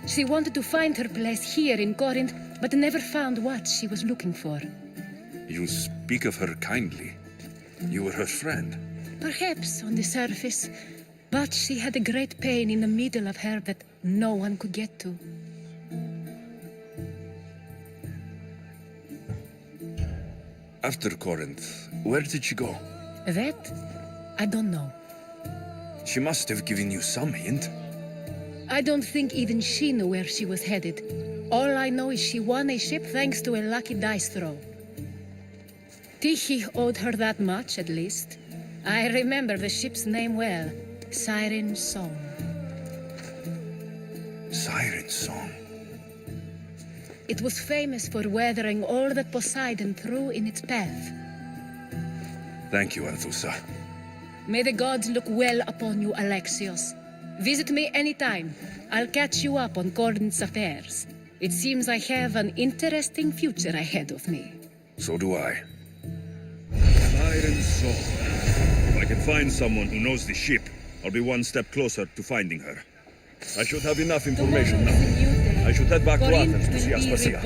She wanted to find her place here in Corinth, but never found what she was looking for. You speak of her kindly. You were her friend. Perhaps on the surface, but she had a great pain in the middle of her that no one could get to. After Corinth, where did she go? That? I don't know. She must have given you some hint. I don't think even she knew where she was headed. All I know is she won a ship thanks to a lucky dice throw. Tyche owed her that much, at least. I remember the ship's name well. Siren Song. Siren Song. It was famous for weathering all that Poseidon threw in its path. Thank you, Anthusa. May the gods look well upon you, Alexios. Visit me anytime. I'll catch you up on Corinth's affairs. It seems I have an interesting future ahead of me. So do I. Siren Song. If I can find someone who knows the ship, I'll be one step closer to finding her. I should have enough information now. I should head back to Athens to see Aspasia.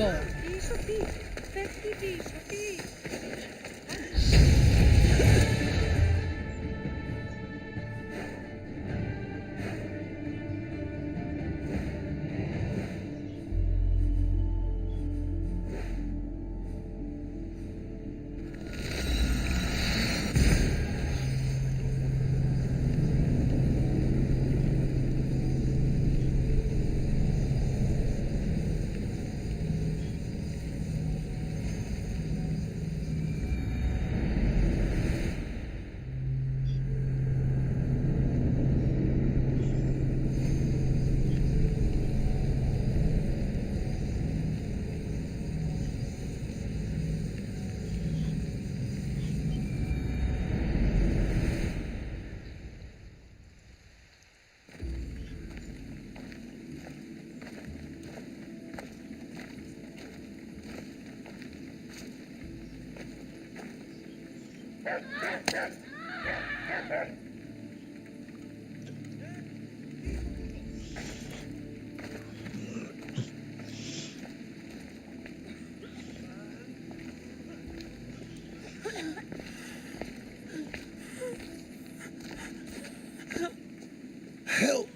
Help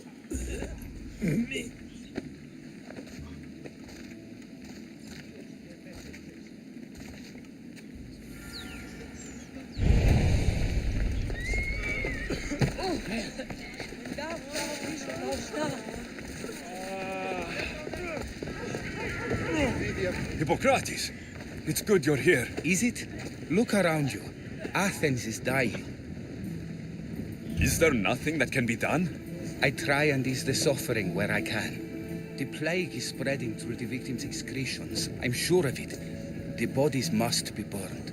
me. Hippocrates, it's good you're here. Is it? Look around you. Athens is dying. Is there nothing that can be done? I try and ease the suffering where I can. The plague is spreading through the victims' excretions. I'm sure of it. The bodies must be burned.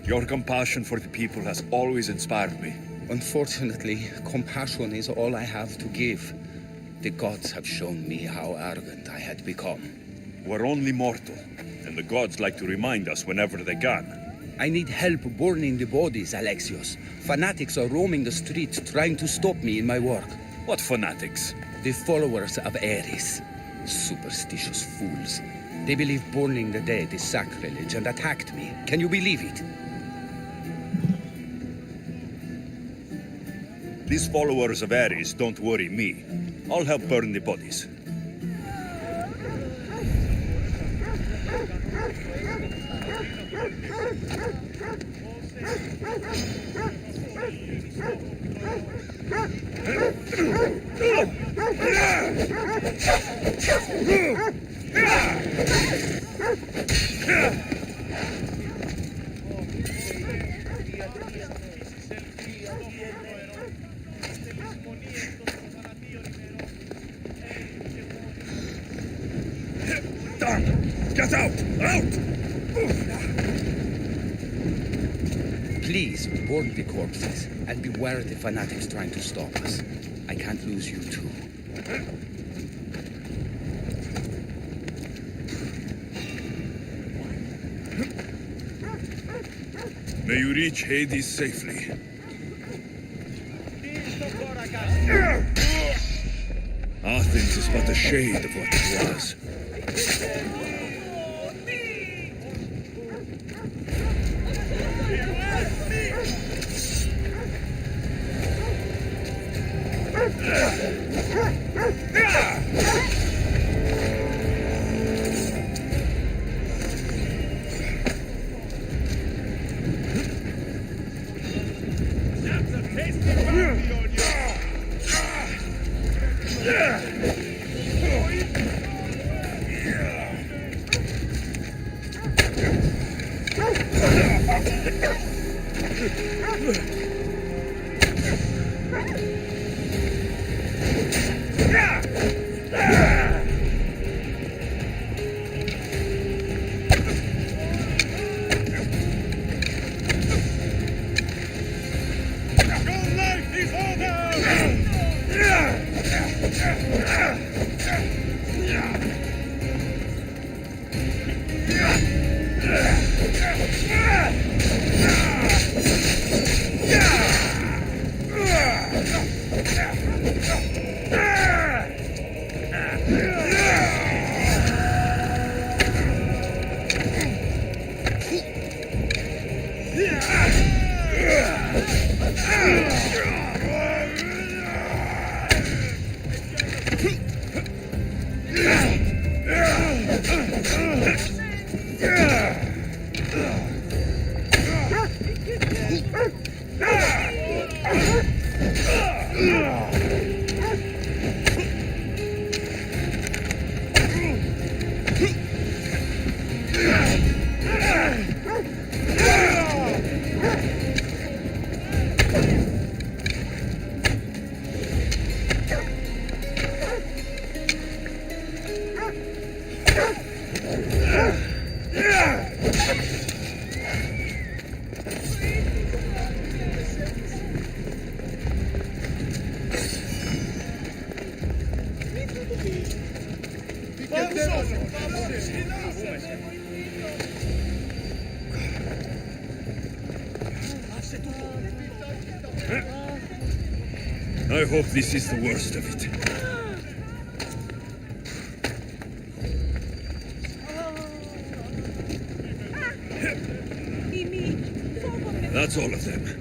Your compassion for the people has always inspired me. Unfortunately, compassion is all I have to give. The gods have shown me how arrogant I had become. We're only mortal, and the gods like to remind us whenever they can. I need help burning the bodies, Alexios. Fanatics are roaming the streets trying to stop me in my work. What fanatics? The followers of Ares. Superstitious fools. They believe burning the dead is sacrilege and attacked me. Can you believe it? These followers of Ares don't worry me. I'll help burn the bodies. Get out! Out! Please, burn the corpses, and beware the fanatics trying to stop us. I can't lose you too. May you reach Hades safely. Athens is but a shade of what it was. I hope this is the worst of it. That's all of them.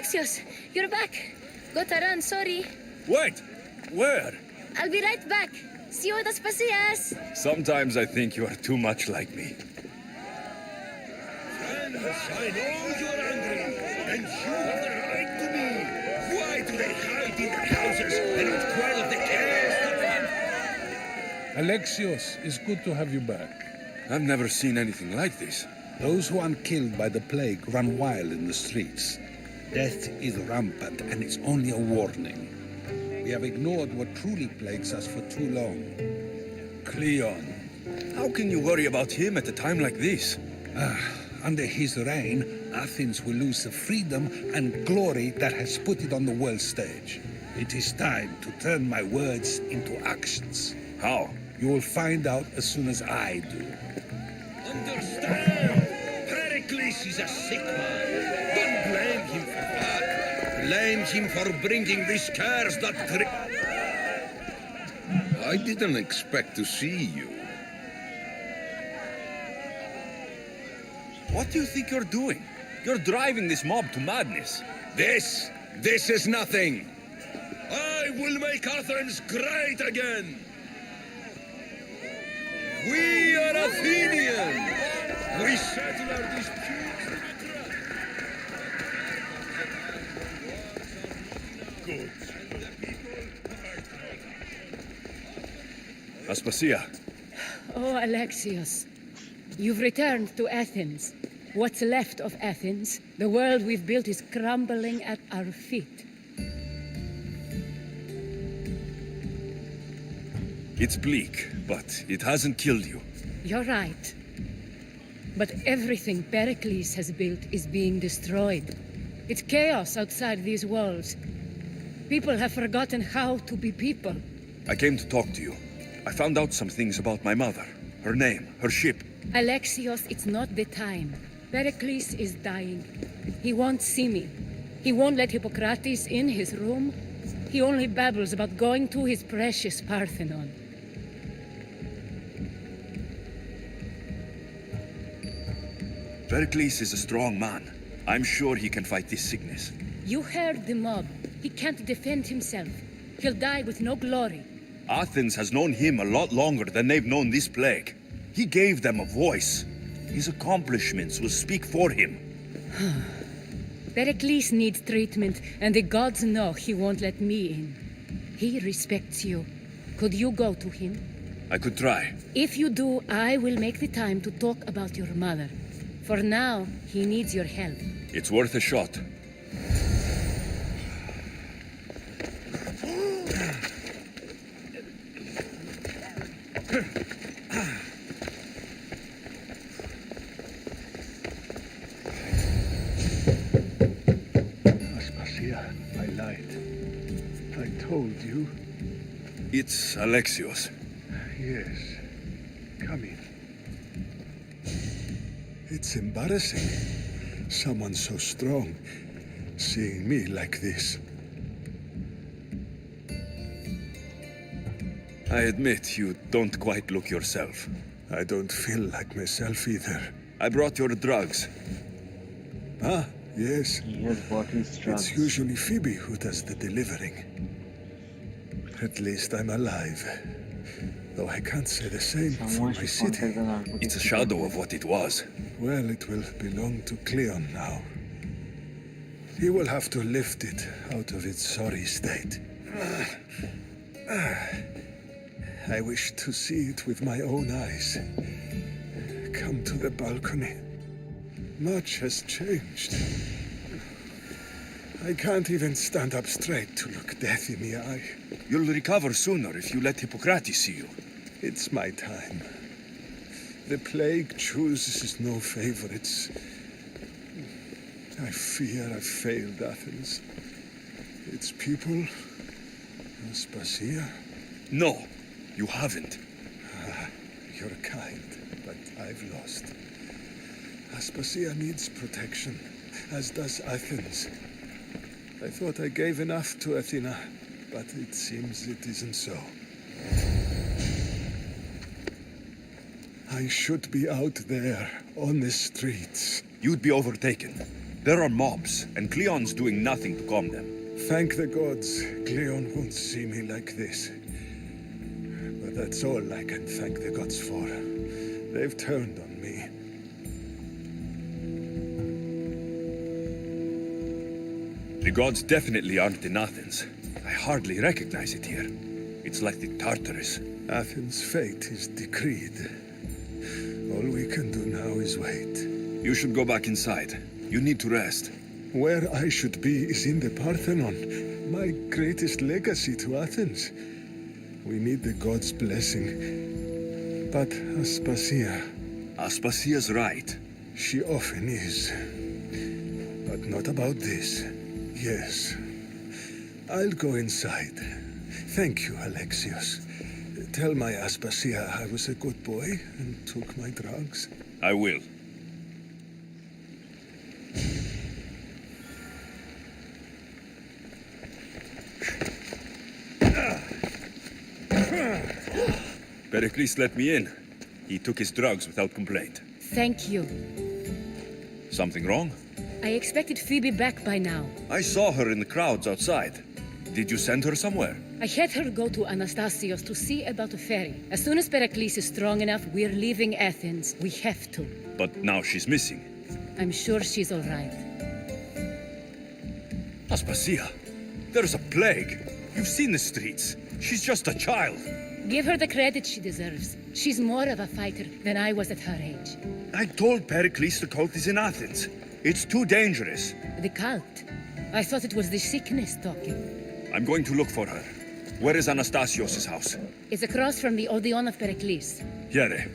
Alexios, you're back. Gotta run, sorry. Wait! Where? I'll be right back. See you at Aspasias. Sometimes I think you are too much like me. Friends, I know you're angry, and you have the right to be. Why do they hide in their houses and not quell the chaos that runs? Alexios, it's good to have you back. I've never seen anything like this. Those who aren't killed by the plague run wild in the streets. Death is rampant, and it's only a warning. We have ignored what truly plagues us for too long. Cleon. How can you worry about him at a time like this? Under his reign, Athens will lose the freedom and glory that has put it on the world stage. It is time to turn my words into actions. How? You will find out as soon as I do. Understand! Pericles is a sick man. Don't blame him for that. Blame him for bringing these cares that I didn't expect to see you. What do you think you're doing? You're driving this mob to madness. This is nothing. I will make Athens great again. We are Athenians. We settle our disputes in a trap. Good. Aspasia. Oh, Alexios. You've returned to Athens. What's left of Athens, the world we've built is crumbling at our feet. It's bleak, but it hasn't killed you. You're right. But everything Pericles has built is being destroyed. It's chaos outside these walls. People have forgotten how to be people. I came to talk to you. I found out some things about my mother. Her name, her ship. Alexios, it's not the time. Pericles is dying. He won't see me. He won't let Hippocrates in his room. He only babbles about going to his precious Parthenon. Pericles is a strong man. I'm sure he can fight this sickness. You heard the mob. He can't defend himself. He'll die with no glory. Athens has known him a lot longer than they've known this plague. He gave them a voice. His accomplishments will speak for him. Pericles needs treatment, and the gods know he won't let me in. He respects you. Could you go to him? I could try. If you do, I will make the time to talk about your mother. For now, he needs your help. It's worth a shot. Aspasia, I lied. I told you. It's Alexios. Yes. Come in. It's embarrassing. Someone so strong seeing me like this. I admit you don't quite look yourself. I don't feel like myself either. I brought your drugs. Ah, yes. He has bought his drugs. It's usually Phoebe who does the delivering. At least I'm alive. Though I can't say the same for my city. It's a shadow of what it was. Well, it will belong to Cleon now. He will have to lift it out of its sorry state. I wish to see it with my own eyes. Come to the balcony. Much has changed. I can't even stand up straight to look death in the eye. You'll recover sooner if you let Hippocrates see you. It's my time. The plague chooses no favorites. I fear I've failed Athens. Its people, Aspasia. No, you haven't. You're kind, but I've lost. Aspasia needs protection, as does Athens. I thought I gave enough to Athena, but it seems it isn't so. I should be out there, on the streets. You'd be overtaken. There are mobs, and Cleon's doing nothing to calm them. Thank the gods, Cleon won't see me like this. But that's all I can thank the gods for. They've turned on me. The gods definitely aren't in Athens. I hardly recognize it here. It's like the Tartarus. Athens' fate is decreed. All we can do now is wait. You should go back inside. You need to rest. Where I should be is in the Parthenon, my greatest legacy to Athens. We need the gods' blessing. But Aspasia... Aspasia's right. She often is. But not about this. Yes. I'll go inside. Thank you, Alexios. Tell my Aspasia I was a good boy and took my drugs. I will. Pericles let me in. He took his drugs without complaint. Thank you. Something wrong? I expected Phoebe back by now. I saw her in the crowds outside. Did you send her somewhere? I had her go to Anastasios to see about a ferry. As soon as Pericles is strong enough, we're leaving Athens. We have to. But now she's missing. I'm sure she's all right. Aspasia, there's a plague. You've seen the streets. She's just a child. Give her the credit she deserves. She's more of a fighter than I was at her age. I told Pericles the cult is in Athens. It's too dangerous. The cult? I thought it was the sickness talking. I'm going to look for her. Where is Anastasios' house? It's across from the Odeon of Pericles. Here.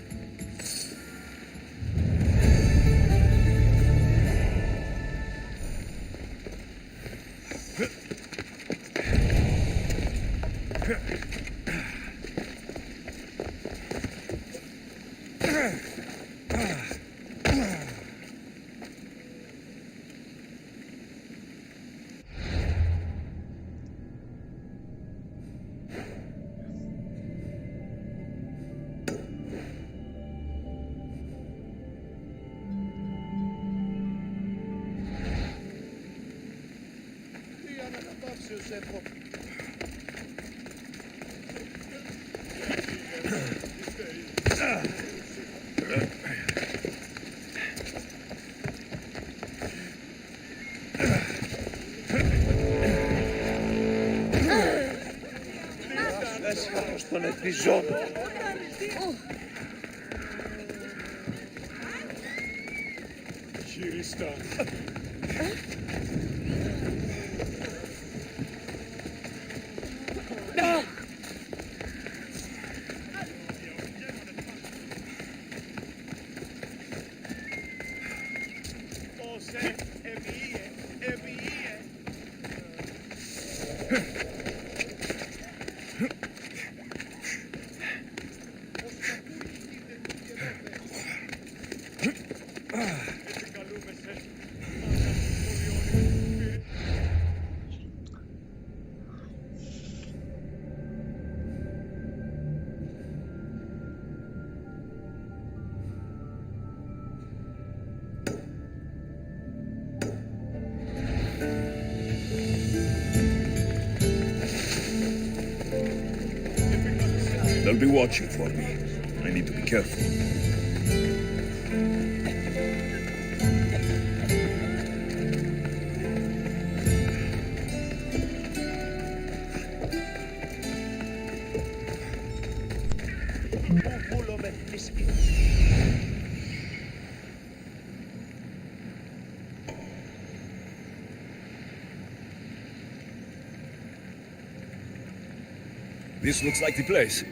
Στον επιζώντο. Χειριστά. They'll be watching for me. I need to be careful. This looks like the place.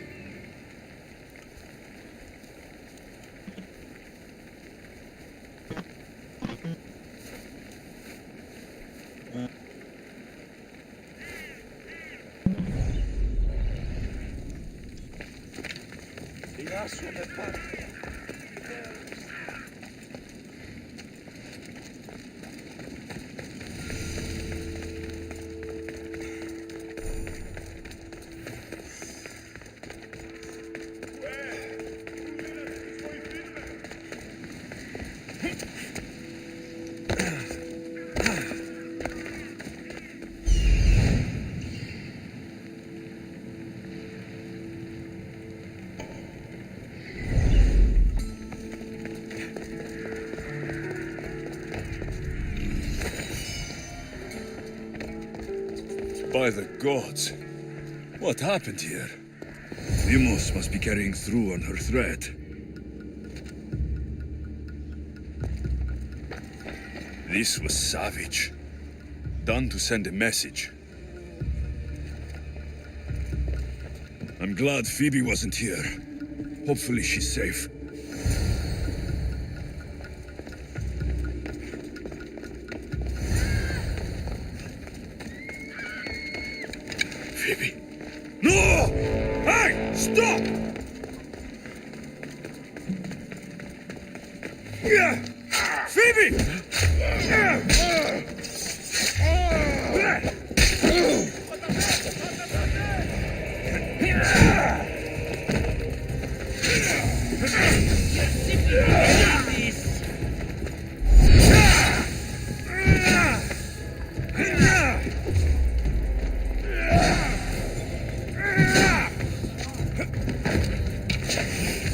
By the gods. What happened here? Limos must be carrying through on her threat. This was savage. Done to send a message. I'm glad Phoebe wasn't here. Hopefully she's safe. Phoebe. No! Hey! Stop! Phoebe!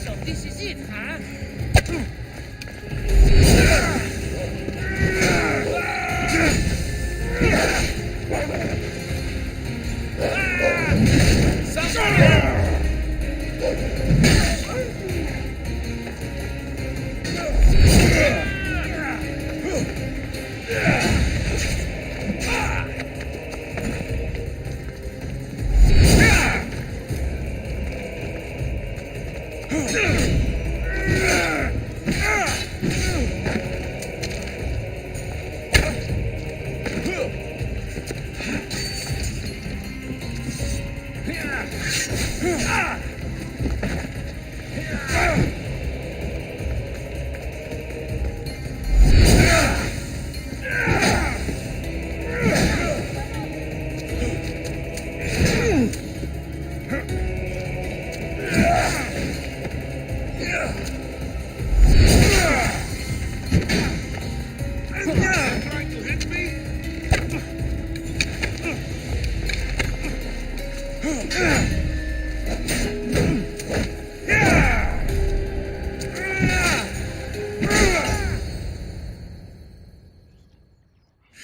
So this is it, huh?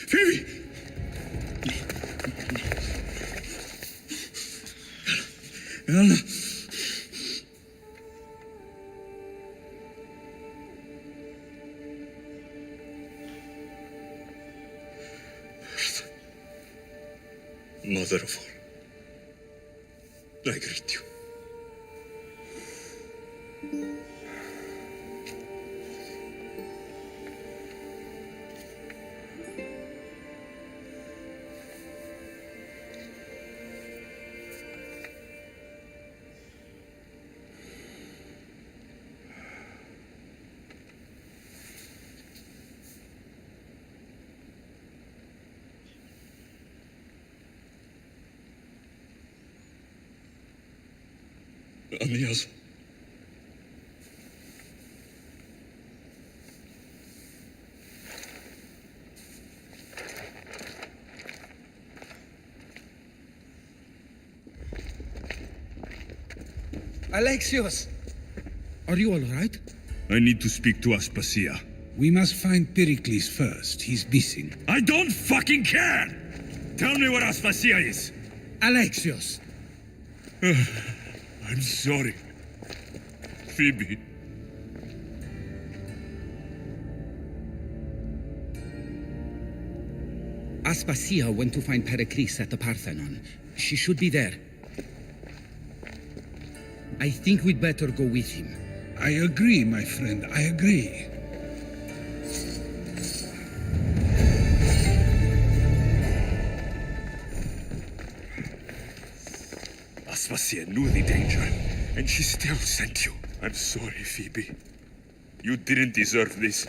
Phoebe! Anna! Mother of all, I greet you. Amias. Alexios! Are you all right? I need to speak to Aspasia. We must find Pericles first. He's missing. I don't fucking care! Tell me where Aspasia is! Alexios! I'm sorry. Phoebe. Aspasia went to find Pericles at the Parthenon. She should be there. I think we'd better go with him. I agree, my friend. I agree. Aspasia knew the danger, and she still sent you. I'm sorry, Phoebe. You didn't deserve this.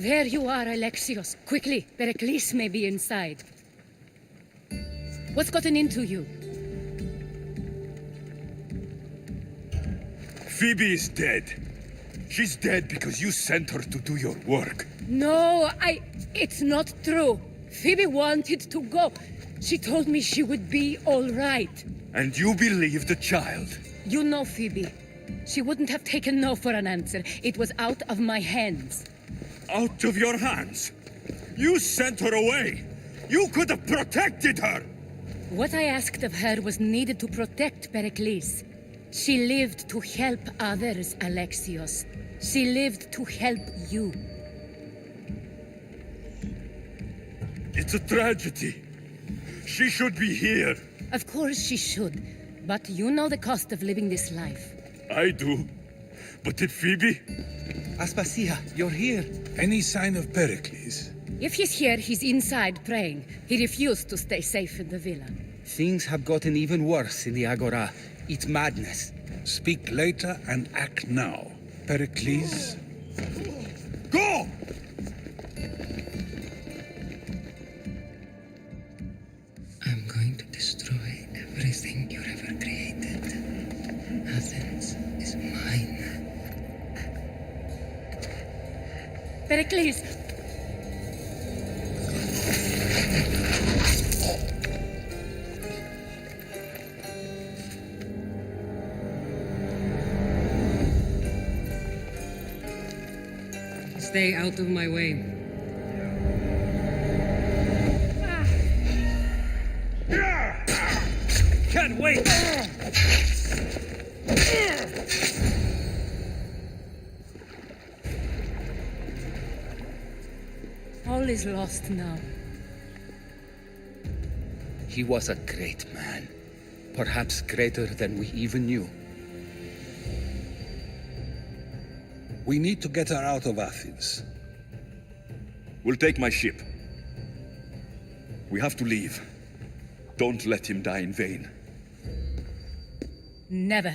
There you are, Alexios. Quickly, Pericles may be inside. What's gotten into you? Phoebe is dead. She's dead because you sent her to do your work. No, it's not true. Phoebe wanted to go. She told me she would be all right. And you believe the child? You know Phoebe. She wouldn't have taken no for an answer. It was out of my hands. Out of your hands? You sent her away. You could have protected her. What I asked of her was needed to protect Pericles. She lived to help others, Alexios. She lived to help you. It's a tragedy. She should be here. Of course she should. But you know the cost of living this life. I do. But did Phoebe? Aspasia, you're here. Any sign of Pericles? If he's here, he's inside praying. He refused to stay safe in the villa. Things have gotten even worse in the Agora. It's madness. Speak later and act now. Pericles? Go! I'm going to destroy everything you ever created. Athens is mine. Pericles! Stay out of my way. Can't wait! All is lost now. He was a great man. Perhaps greater than we even knew. We need to get her out of Athens. We'll take my ship. We have to leave. Don't let him die in vain. Never.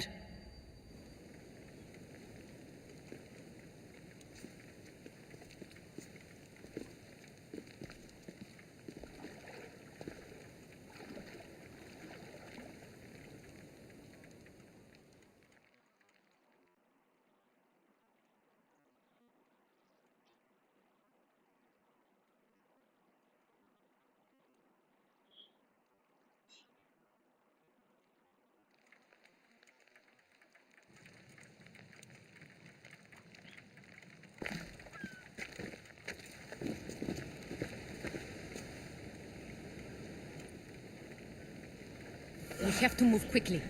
We have to move quickly.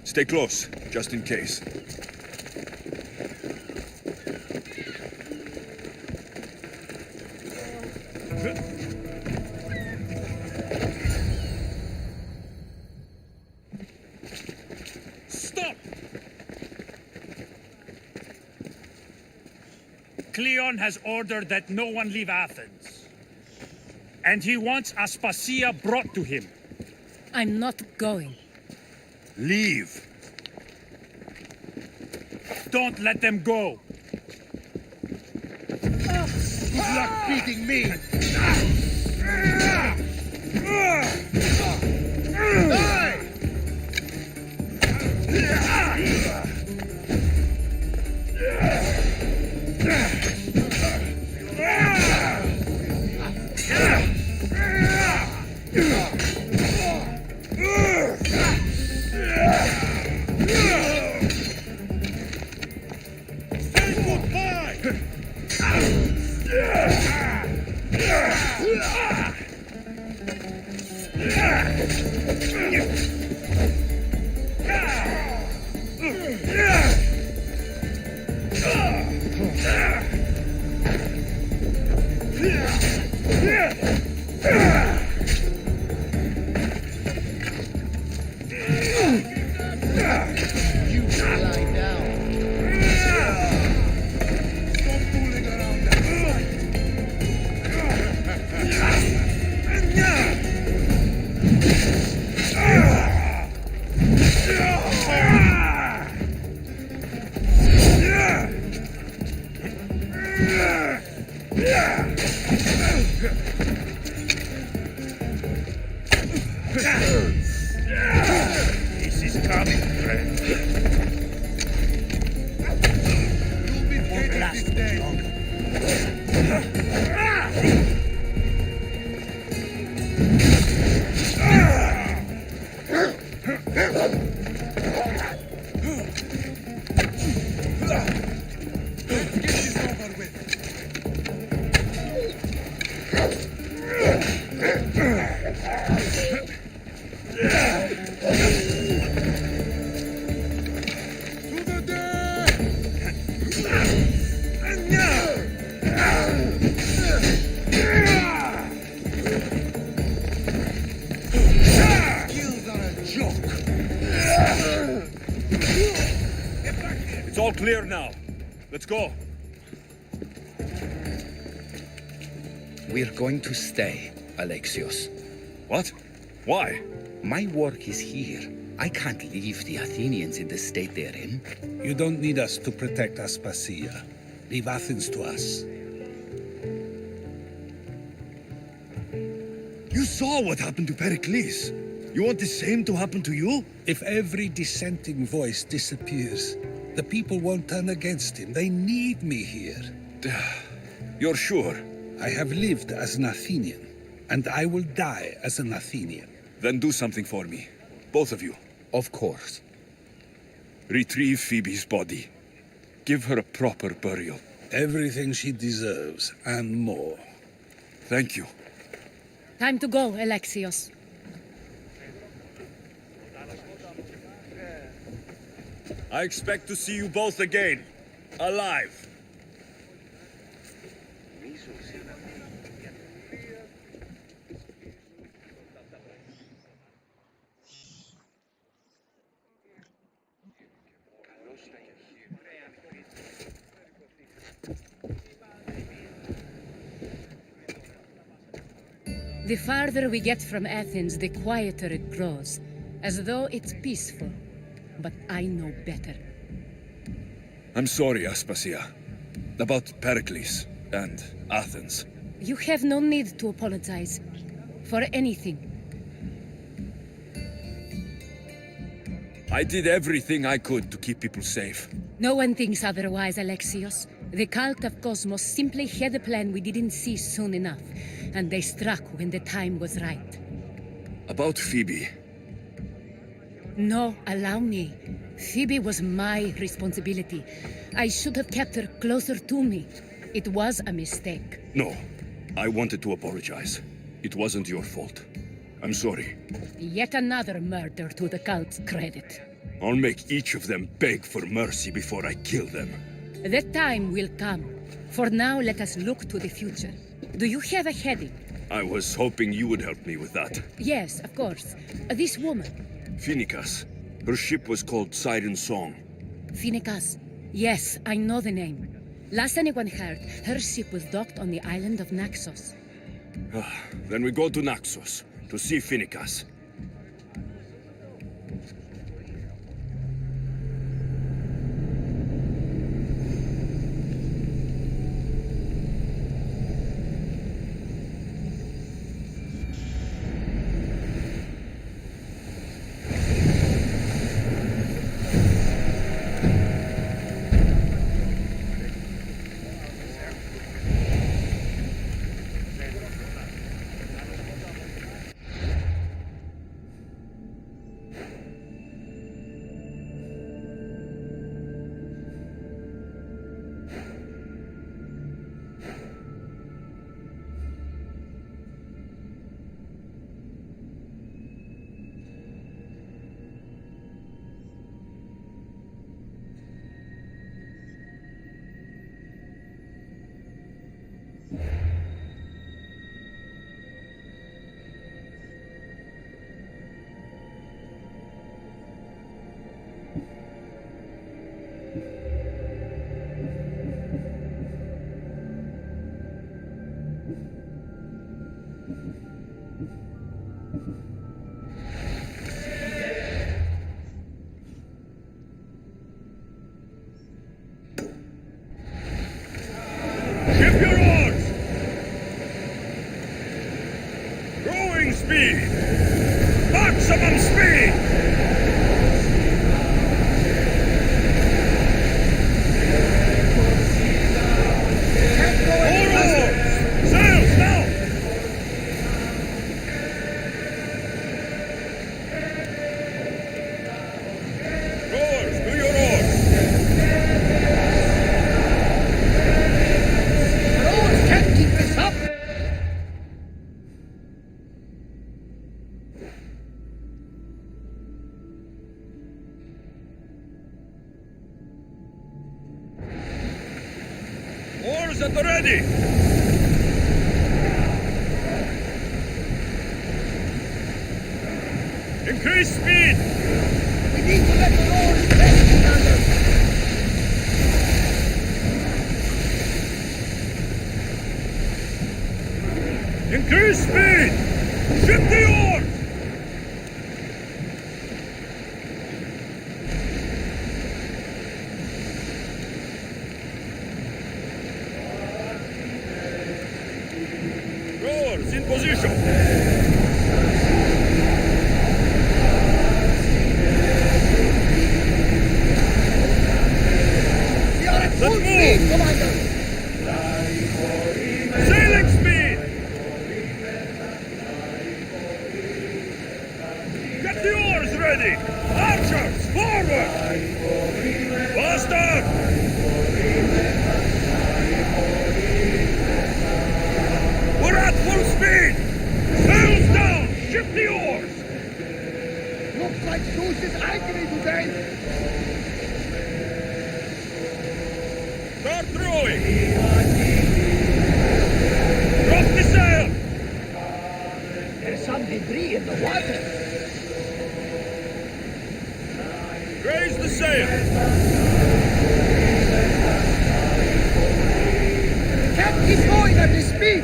Stay close, just in case. Stop! Cleon has ordered that no one leave Athens. And he wants Aspasia brought to him. I'm not going. Leave. Don't let them go. Good luck beating me! Yeah! It's all clear now. Let's go. We're going to stay, Alexios. What? Why? My work is here. I can't leave the Athenians in the state they're in. You don't need us to protect Aspasia. Leave Athens to us. You saw what happened to Pericles. You want the same to happen to you? If every dissenting voice disappears, the people won't turn against him. They need me here. You're sure? I have lived as an Athenian, and I will die as an Athenian. Then do something for me. Both of you. Of course. Retrieve Phoebe's body. Give her a proper burial. Everything she deserves, and more. Thank you. Time to go, Alexios. I expect to see you both again. Alive. The farther we get from Athens, the quieter it grows, as though it's peaceful. But I know better. I'm sorry, Aspasia. About Pericles and Athens. You have no need to apologize for anything. I did everything I could to keep people safe. No one thinks otherwise, Alexios. The cult of Cosmos simply had a plan we didn't see soon enough, and they struck when the time was right. About Phoebe. No, allow me. Phoebe was my responsibility. I should have kept her closer to me. It was a mistake. No, I wanted to apologize. It wasn't your fault. I'm sorry. Yet another murder to the cult's credit. I'll make each of them beg for mercy before I kill them. That time will come. For now, let us look to the future. Do you have a heading? I was hoping you would help me with that. Yes, of course. This woman. Phoenicas. Her ship was called Siren Song. Phoenicas. Yes, I know the name. Last anyone heard, her ship was docked on the island of Naxos. Then we go to Naxos to see Phoenicas. Ship your oars! Rowing speed! Maximum speed! All oars! Sails now! Rowers, do your oars! Can't keep this up! Oars at the ready! Increase speed! We need to let the oars rest, Commander! Increase speed! Ship the oars! Rowers in position! We are at full speed, Commander! Sailing speed! Get the oars ready! Archers, forward! Faster! We're at full speed! Sails down! Ship the oars! Looks like Zeus is angry today! Start throwing! Drop the sail! There's some debris in the water! Raise the sail! Can't keep going at this speed!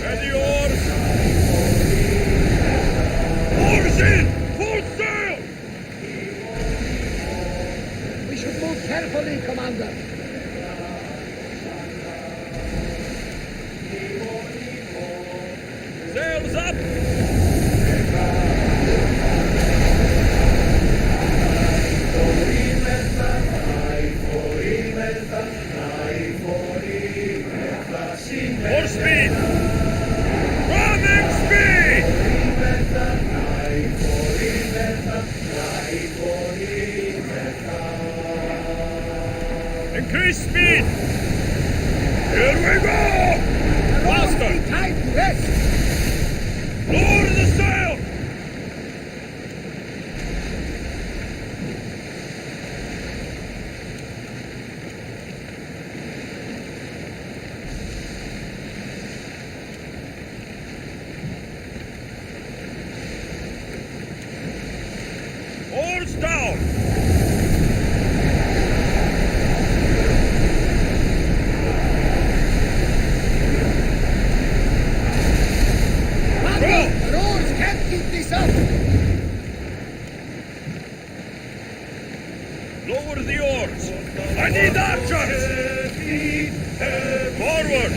Ready oars! Oars in! Full sail! We should move carefully, Commander. Sails up! More speed! Ramming speed! Increase speed! Here we go! Faster! Time to rest! Lower the sail! Oars down! The oars can't keep this up! Lower the oars! I need archers! Forward!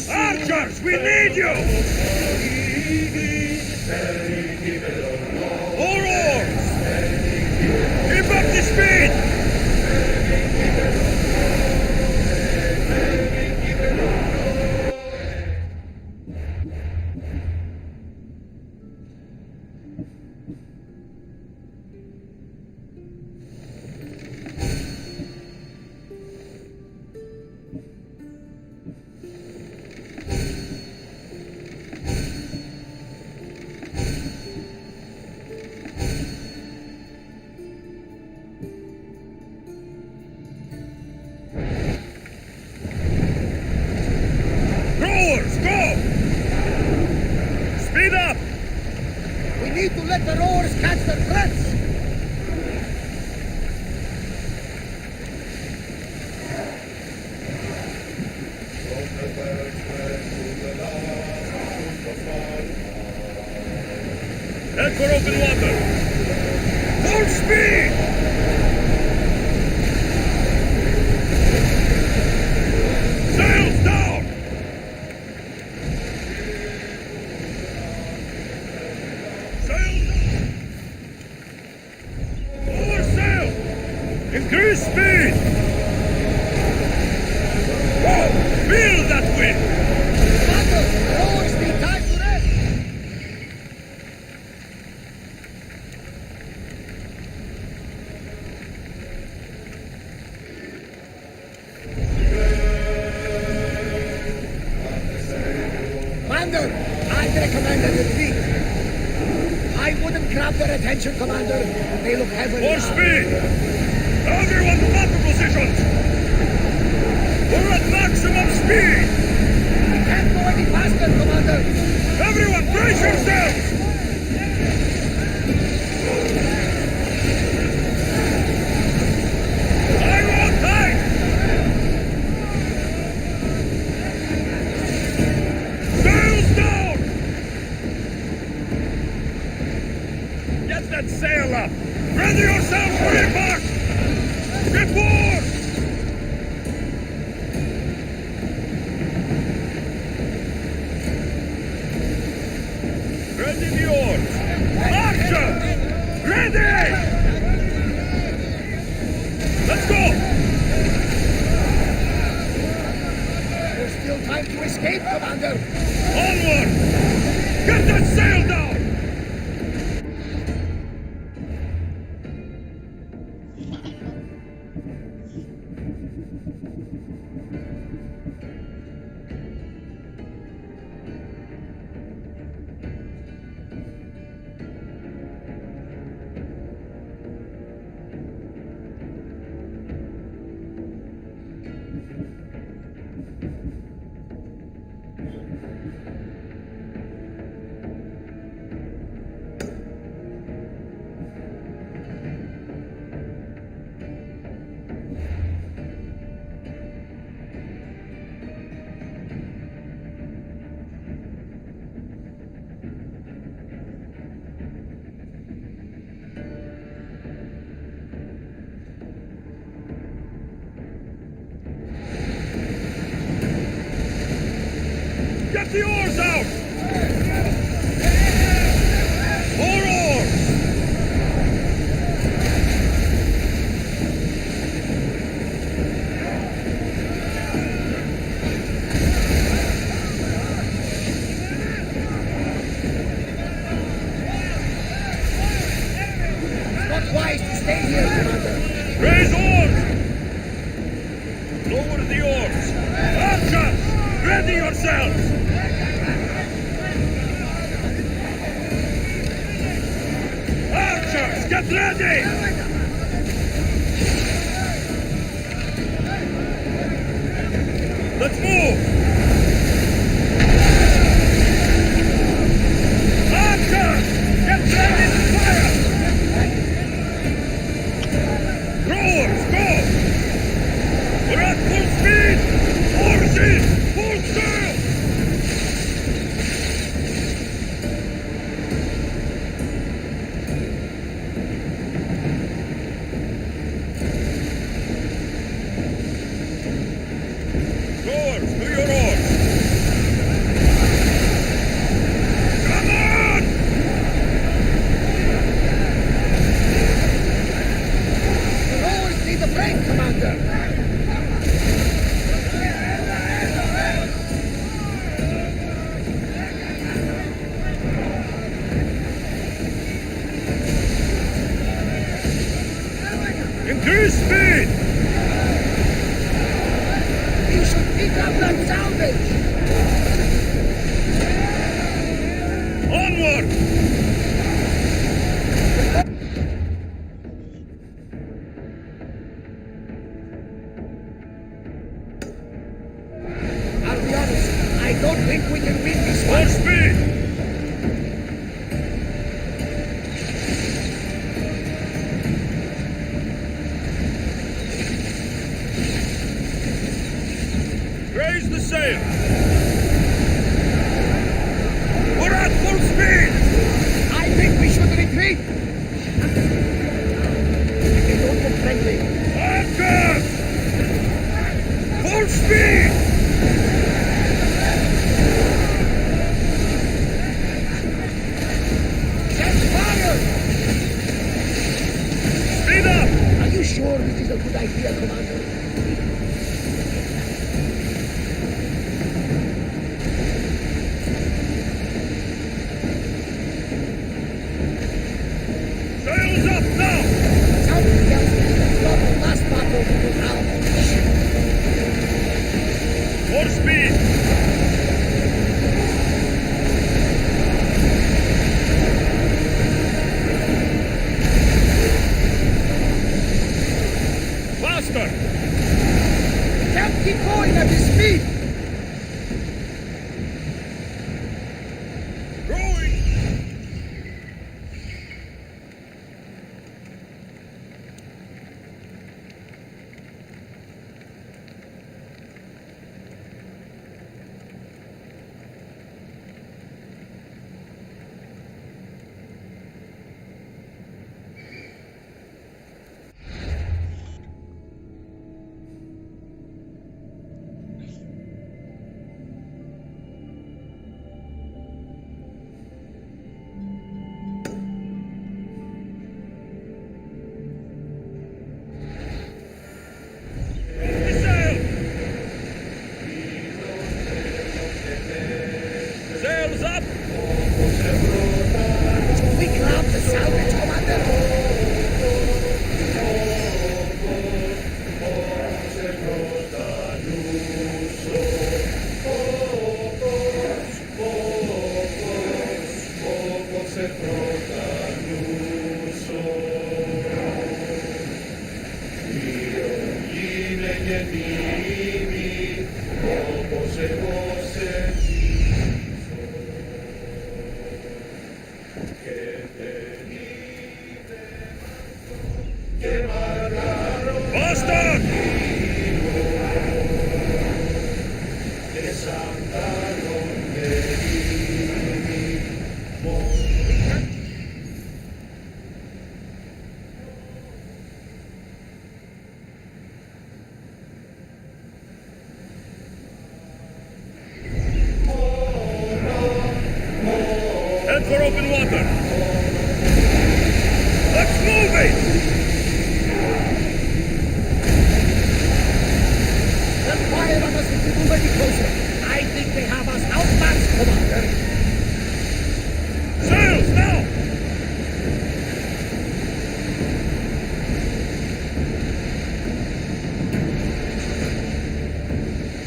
Archers, we need you! More oars! Keep up the speed! Rowers, go! Speed up! We need to let the rowers catch their breaths! Head for open water! Full speed! Sails down! Sails down! Lower sail! Increase speed! Whoa! Feel that wind! Commander, the rowers need time to rest! Commander, I'd recommend a retreat. I wouldn't grab their attention, Commander. They look heavily More armed. speed! Everyone to battle positions! We're at maximum speed! We can't go any faster, Commander. Everyone brace yourselves! time to escape, Commander! Onward! Get that sail down! Get the oars out! More oars! It's not wise to stay here, Commander. Raise oars! Lower the oars! Archers! Ready yourselves! Archers, get ready! Let's move! Archers, get ready to fire! Rowers, go! We're at full speed! Oars in! Full sail! Rowers, to your oars! Come on! The rowers need a break, Commander. Increase speed! You should pick up that salvage! Onward! I'll be honest, I don't think we can win this Full one. speed! Raise the sail! We're at full speed! I think we should retreat! They don't look friendly. Anchors! Full speed! Set fire! Speed up! Are you sure this is a good idea, Commander? Sails up now! Something tells me the flood of last battle will now. More speed! Faster! Can't keep going at this speed! Rowing! Thumbs up! We grab the salvage, Commander! Head for open water! Let's move it! The fire on us is moving very closer. I think they have us outmatched, Commander. Sails, now!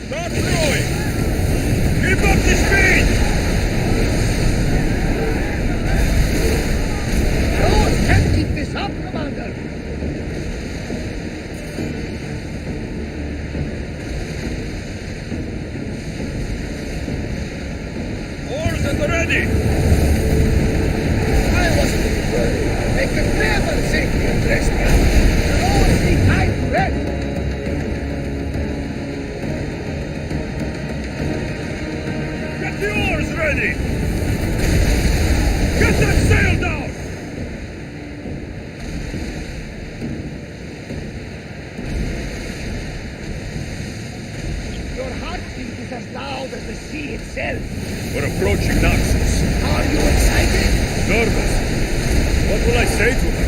Start throwing! Keep up the speed! Those can't keep this up, Commander. Oars at the ready! I wasn't worried. They could never safely address me. There'll always be time to rest. Get the oars ready! Get that sail down! Your heartbeat is as loud as the sea itself. We're approaching Naxos. Are you excited? Nervous. What will I say to her?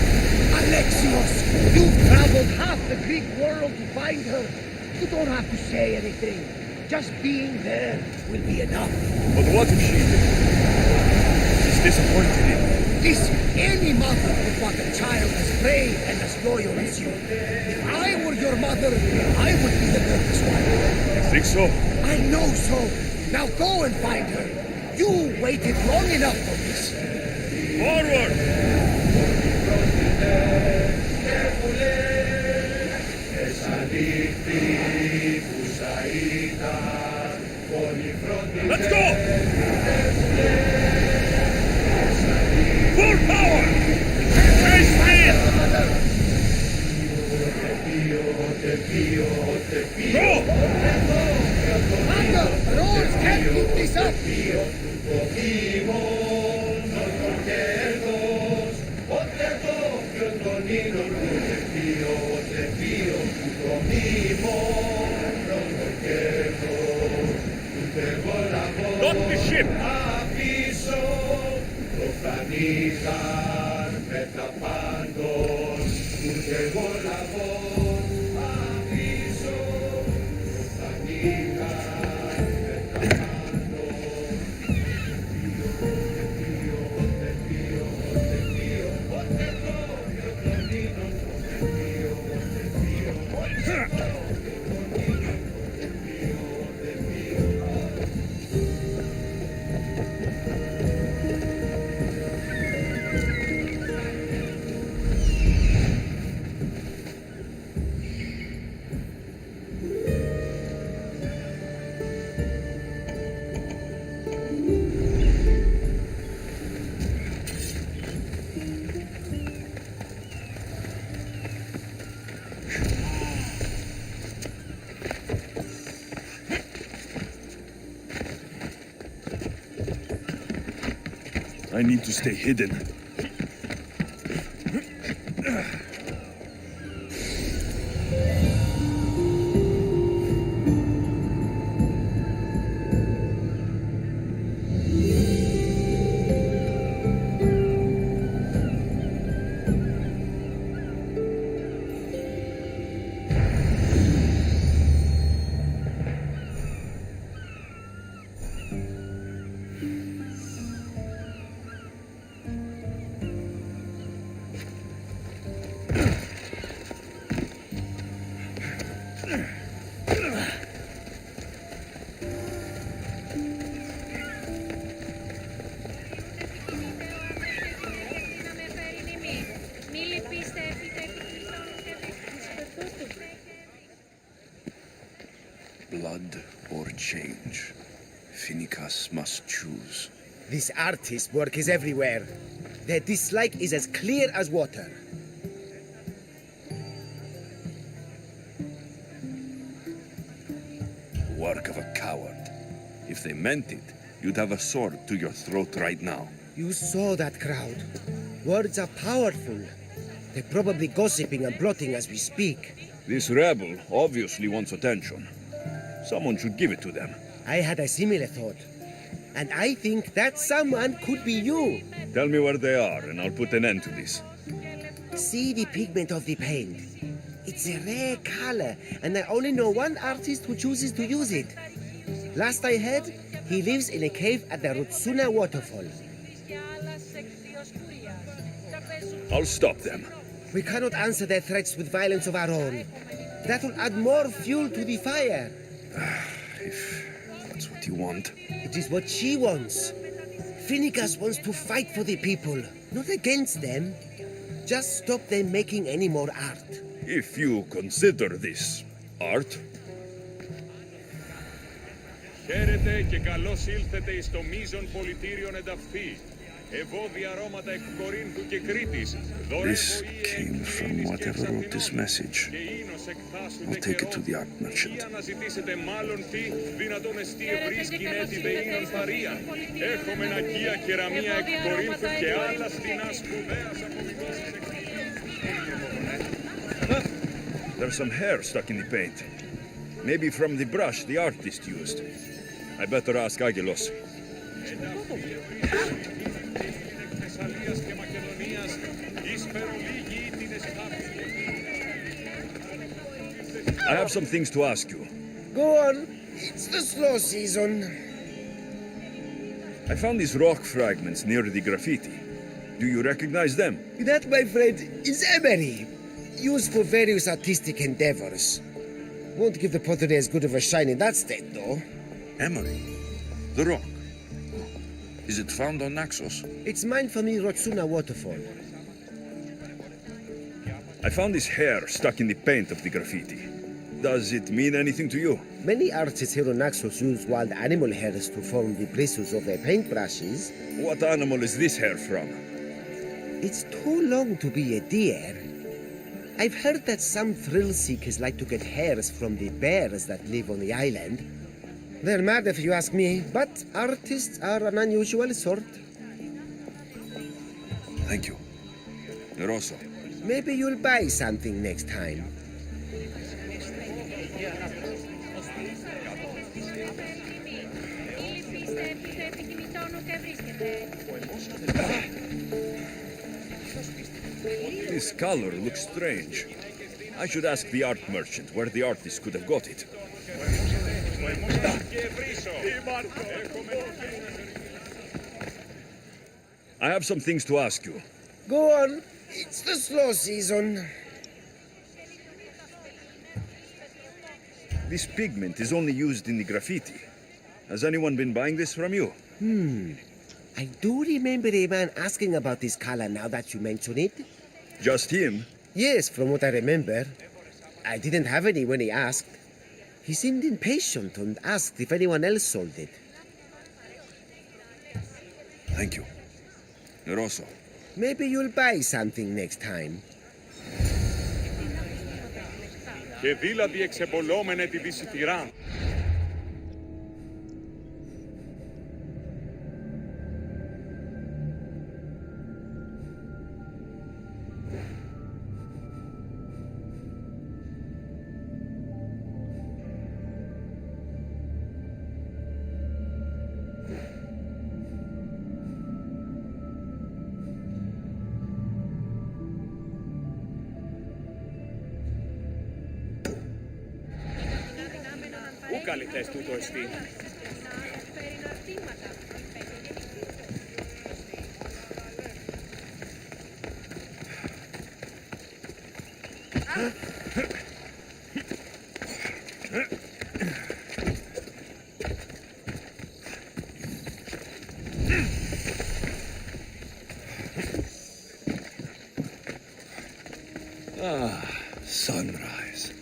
Alexios, you've traveled half the Greek world to find her. You don't have to say anything. Just being there will be enough. But what if she's disappointed in me? Listen, any mother would want a child as brave and as loyal as you. If I were your mother, I would be the nervous one. You think so? I know so. Now go and find her. You waited long enough for this. Forward! Let's go! Full power! High speed! Go! Commander, the oars can't keep this up. Not the ship! I need to stay hidden. blood or change. Finicus must choose. This artist's work is everywhere. Their dislike is as clear as water. Work of a coward. If they meant it, you'd have a sword to your throat right now. You saw that crowd. Words are powerful. They're probably gossiping and plotting as we speak. This rebel obviously wants attention. Someone should give it to them. I had a similar thought. And I think that someone could be you. Tell me where they are, and I'll put an end to this. See the pigment of the paint. It's a rare color, and I only know one artist who chooses to use it. Last I heard, he lives in a cave at the Rutsuna waterfall. I'll stop them. We cannot answer their threats with violence of our own. That will add more fuel to the fire. If that's what you want. It is what she wants. Finicus wants to fight for the people, not against them. Just stop them making any more art. If you consider this art. Χαίρετε και καλώς ήλθετε εις το μείζον πολιτήριον ενταυθή. Ευώδια αρώματα εκ Κορίνθου και Κρήτης. This came from whatever wrote this message. I'll take it to the art merchant. Αναζητήσετε μάλλον τι δυνατόν εστί ευρύς κινέτη δεΐνον φαρία. Έχουμε νακία κεραμία εκ Κορίνθου και άλλα στινά σπουδαίας απομιμήσεις εκ There's some hair stuck in the paint. Maybe from the brush the artist used. I better ask Agelos. I have some things to ask you. Go on. It's the slow season. I found these rock fragments near the graffiti. Do you recognize them? That, my friend, is emery. Used for various artistic endeavors. Won't give the pottery as good of a shine in that state, though. Emery? The rock? Is it found on Naxos? It's mined from the Rotsuna waterfall. I found this hair stuck in the paint of the graffiti. Does it mean anything to you? Many artists here on Naxos use wild animal hairs to form the bristles of their paintbrushes. What animal is this hair from? It's too long to be a deer. I've heard that some thrill seekers like to get hairs from the bears that live on the island. They're mad if you ask me, but artists are an unusual sort. Thank you. Neroso. Maybe you'll buy something next time. This color looks strange. I should ask the art merchant where the artist could have got it. I have some things to ask you. Go on. It's the slow season. This pigment is only used in the graffiti. Has anyone been buying this from you? I do remember a man asking about this color now that you mention it. Just him? Yes, from what I remember. I didn't have any when he asked. He seemed impatient and asked if anyone else sold it. Thank you. Neroso. Maybe you'll buy something next time. Και δηλαδή εξεμπολόμενε τη δυσιτηρά. Πού καλυτές τούτο εστί. Ah, sunrise.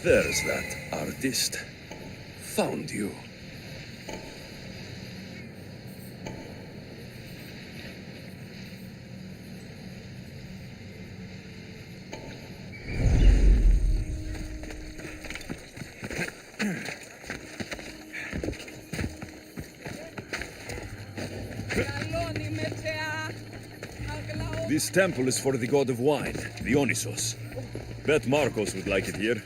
There's that artist. Found you. This temple is for the god of wine, Dionysos. Bet Marcos would like it here.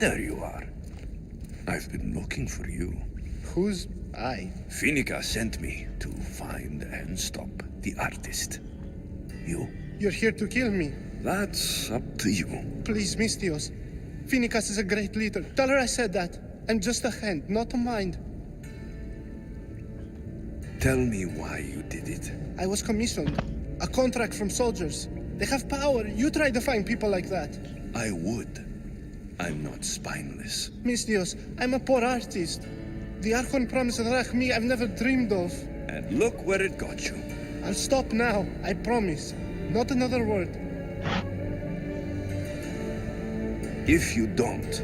There you are. I've been looking for you. Who's I? Finica sent me to find and stop the artist. You? You're here to kill me. That's up to you. Please, Mistios. Finicas is a great leader. Tell her I said that. I'm just a hand, not a mind. Tell me why you did it. I was commissioned. A contract from soldiers. They have power. You try to find people like that. I would. I'm not spineless. Mistios, I'm a poor artist. The Archon promised Rachmi I've never dreamed of. And look where it got you. I'll stop now, I promise. Not another word. If you don't,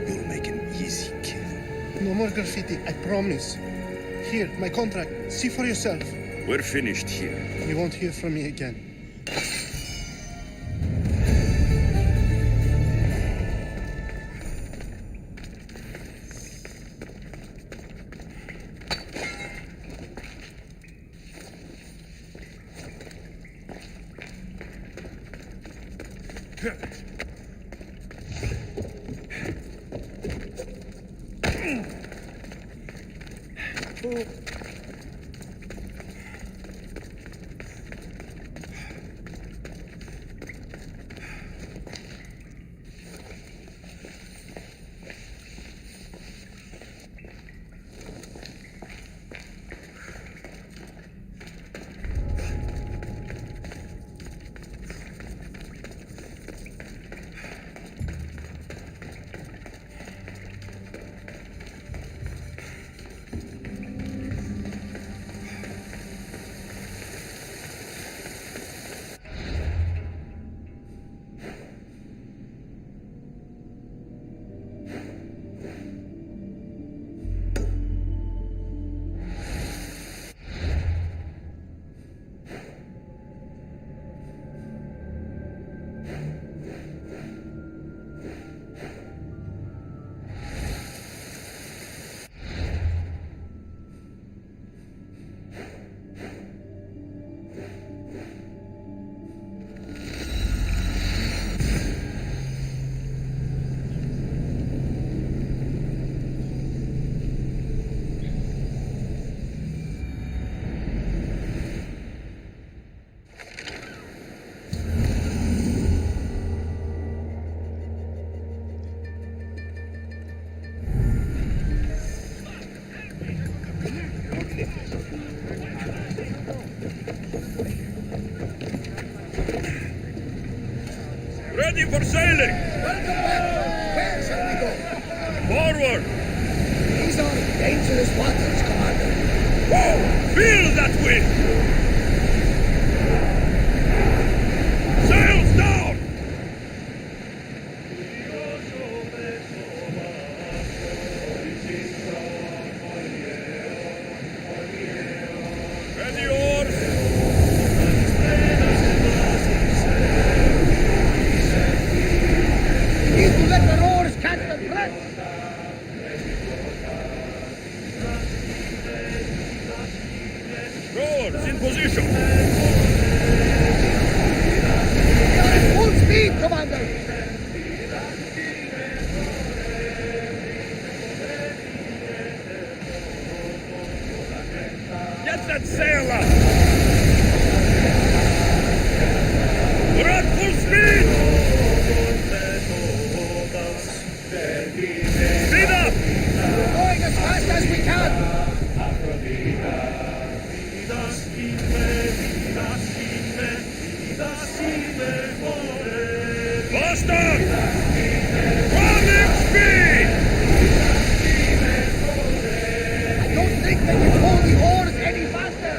you'll make an easy kill. No more graffiti, I promise. Here, my contract. See for yourself. We're finished here. You won't hear from me again. Ready for sailing! Welcome back! Where shall we go? Forward! These are dangerous waters, Commander. Whoa! Feel that wind! Sails down! Ready oars! Need to let the oars catch the breath. Rowers in position! We are at full speed, Commander. Get that sail up! We're at full speed! Speed up! We're going as fast as we can. Faster! Running speed! I don't think they can hold the oars any faster.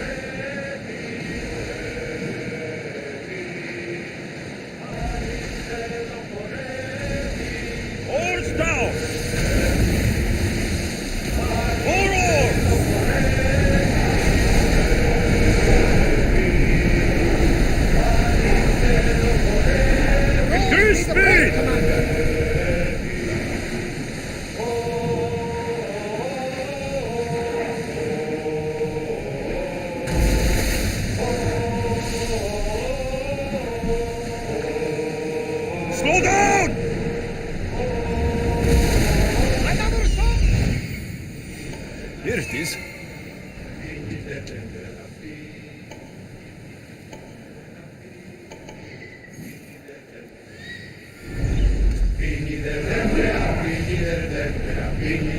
it is.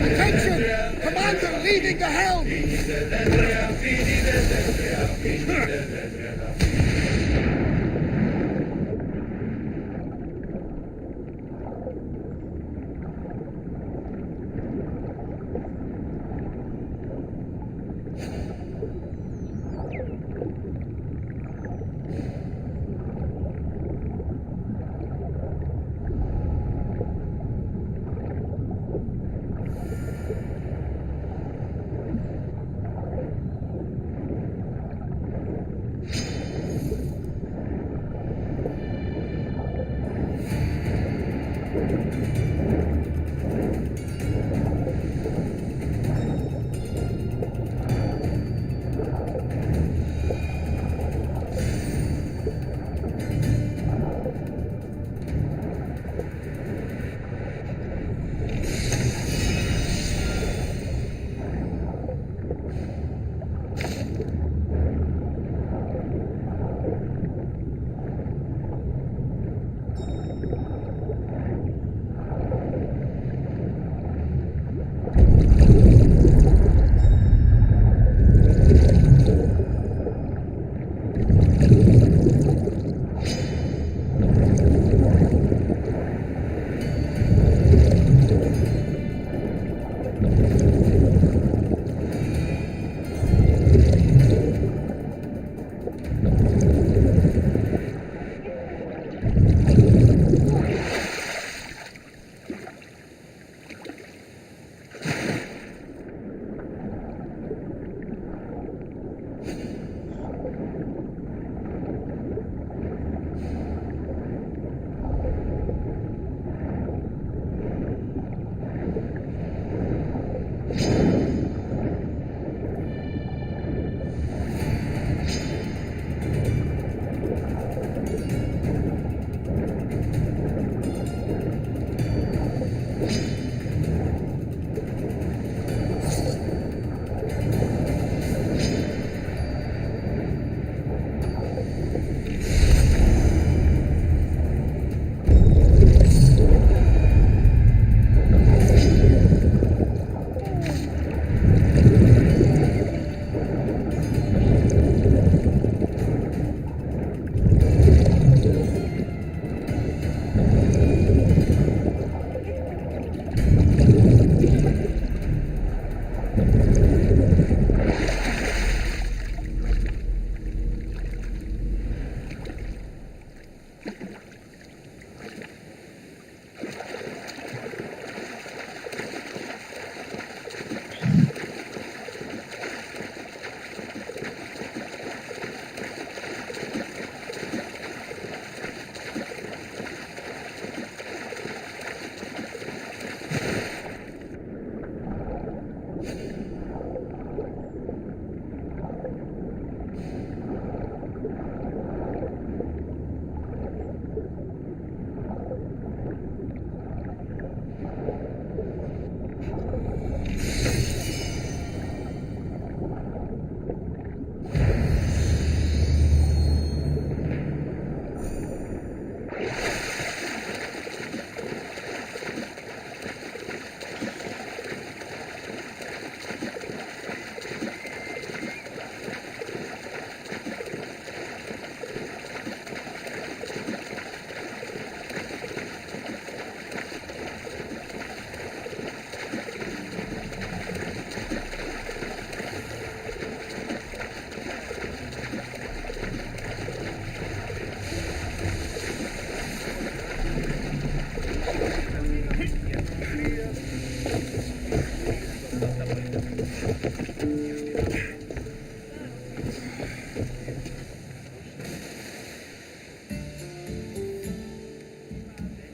Attention! Commander leading the helm!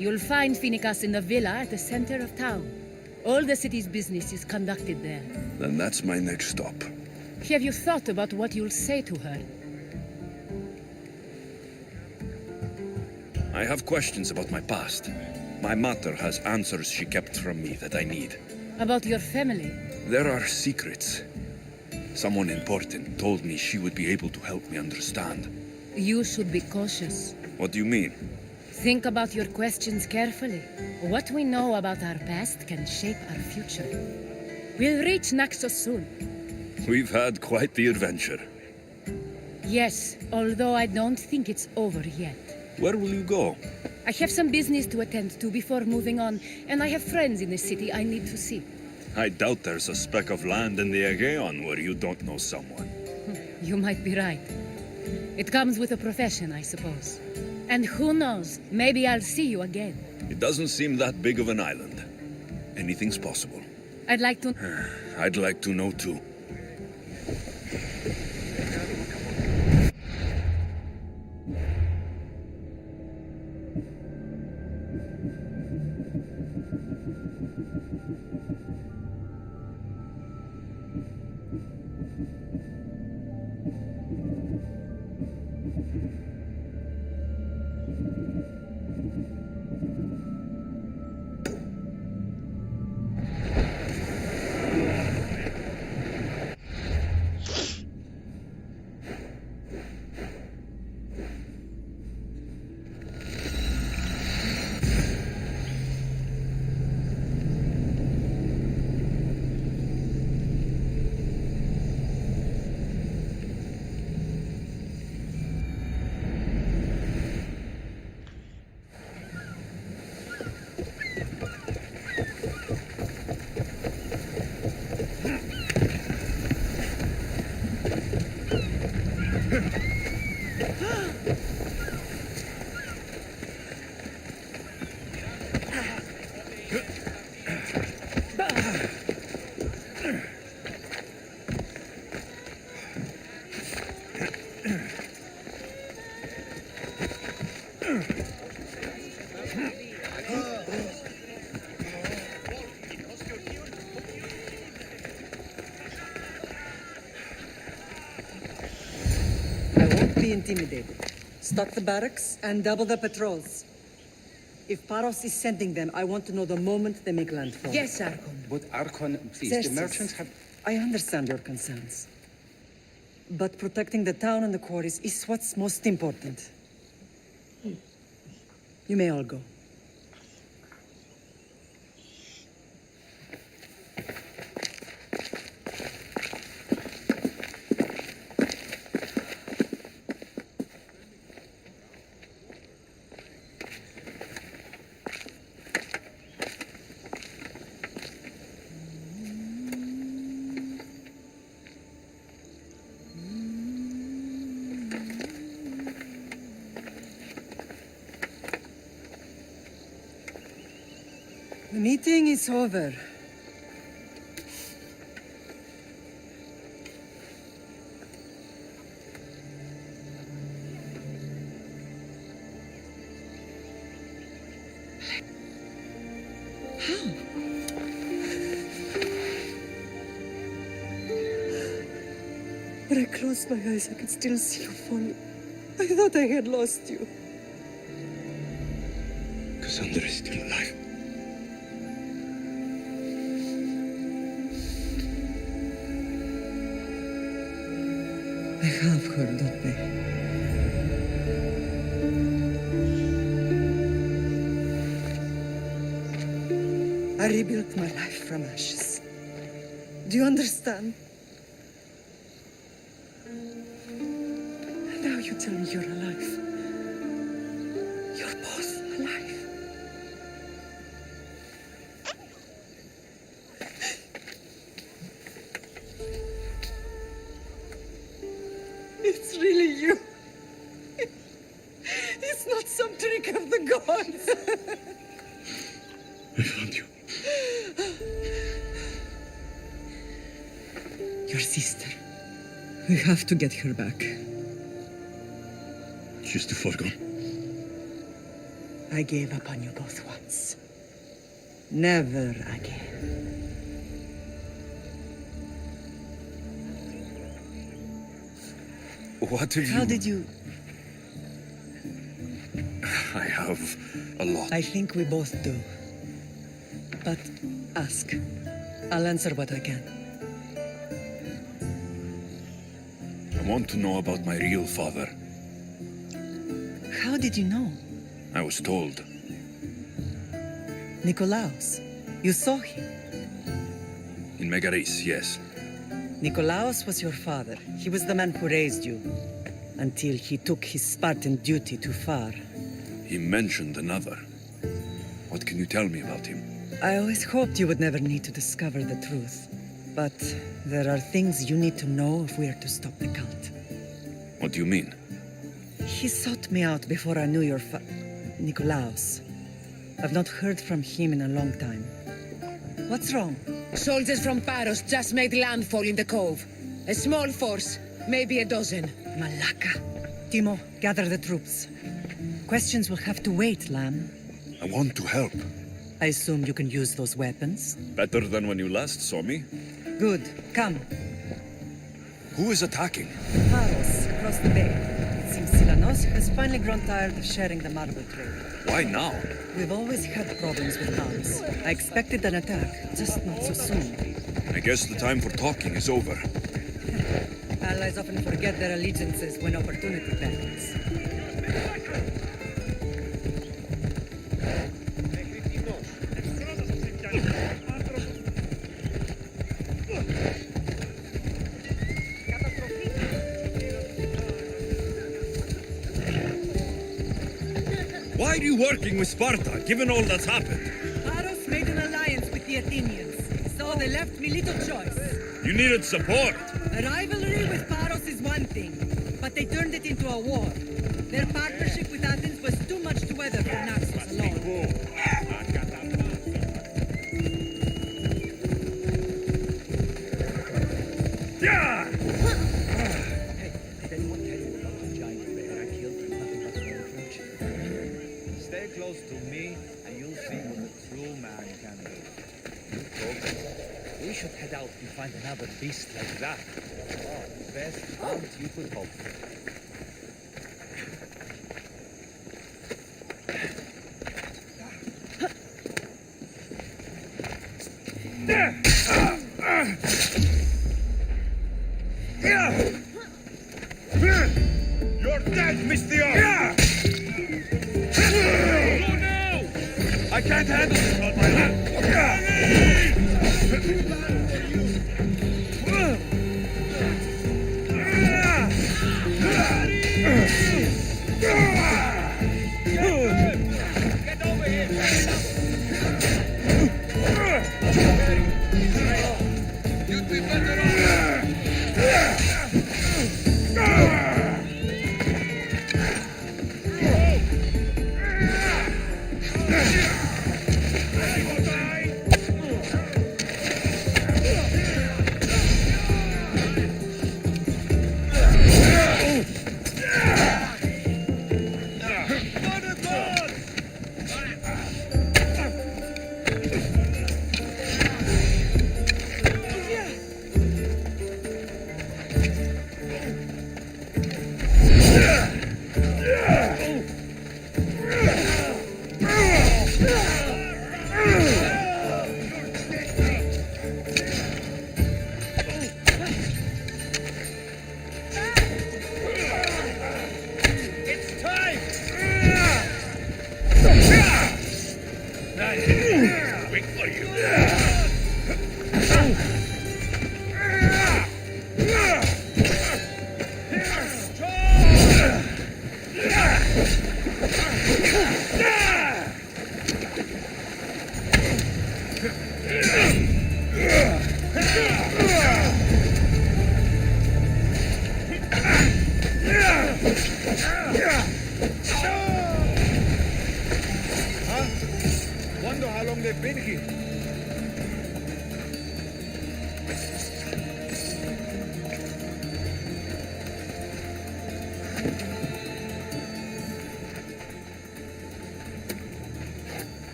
You'll find Finicas in the villa at the center of town. All the city's business is conducted there. Then that's my next stop. Have you thought about what you'll say to her? I have questions about my past. My mother has answers she kept from me that I need. About your family? There are secrets. Someone important told me she would be able to help me understand. You should be cautious. What do you mean? Think about your questions carefully. What we know about our past can shape our future. We'll reach Naxos soon. We've had quite the adventure. Yes, although I don't think it's over yet. Where will you go? I have some business to attend to before moving on, and I have friends in the city I need to see. I doubt there's a speck of land in the Aegean where you don't know someone. You might be right. It comes with a profession, I suppose. And who knows, maybe I'll see you again. It doesn't seem that big of an island. Anything's possible. I'd like to... I'd like to know too. Be intimidated. Stock the barracks and double the patrols. If Paros is sending them, I want to know the moment they make landfall. Yes, Archon. But Archon, please, Xerxes, the merchants have... I understand your concerns. But protecting the town and the quarries is what's most important. You may all go. The meeting is over. When I closed my eyes, I could still see you falling. I thought I had lost you. Cassandra is still alive. I have heard that day. I rebuilt my life from ashes. Do you understand? Now you tell me you're alive. You're both alive. It's really you. It's not some trick of the gods. I found you. Your sister. We have to get her back. She's too far gone. I gave up on you both once. Never again. What have you... How did you... I have a lot. I think we both do. But ask. I'll answer what I can. want to know about my real father. How did you know? I was told. Nikolaos. You saw him. In Megaris, yes. Nikolaos was your father. He was the man who raised you. Until he took his Spartan duty too far. He mentioned another. What can you tell me about him? I always hoped you would never need to discover the truth. But there are things you need to know if we are to stop the cult. What do you mean? He sought me out before I knew your Nikolaos. I've not heard from him in a long time. What's wrong? Soldiers from Paros just made landfall in the cove. A small force, maybe a dozen. Malaka. Timo, gather the troops. Questions will have to wait, Lamb. I want to help. I assume you can use those weapons? Better than when you last saw me? Good. Come. Who is attacking? Paros, across the bay. It seems Silanos has finally grown tired of sharing the marble trade. Why now? We've always had problems with Paros. I expected an attack, just not so soon. I guess the time for talking is over. Allies often forget their allegiances when opportunity beckons. Why are you working with Sparta, given all that's happened? Paros made an alliance with the Athenians, so they left me little choice. You needed support. A rivalry with Paros is one thing, but they turned it into a war. Their partnership with Athens was too much to weather for Naxos alone. Yeah! Stay close to me, and you'll see what a true man can do. You folks, we should head out and find another beast like that. Oh, best hunt you could hope for. You're dead, Mr. Oh no! I can't handle this on my hand. Get over here! You'd be better off. Wonder how long they've been here.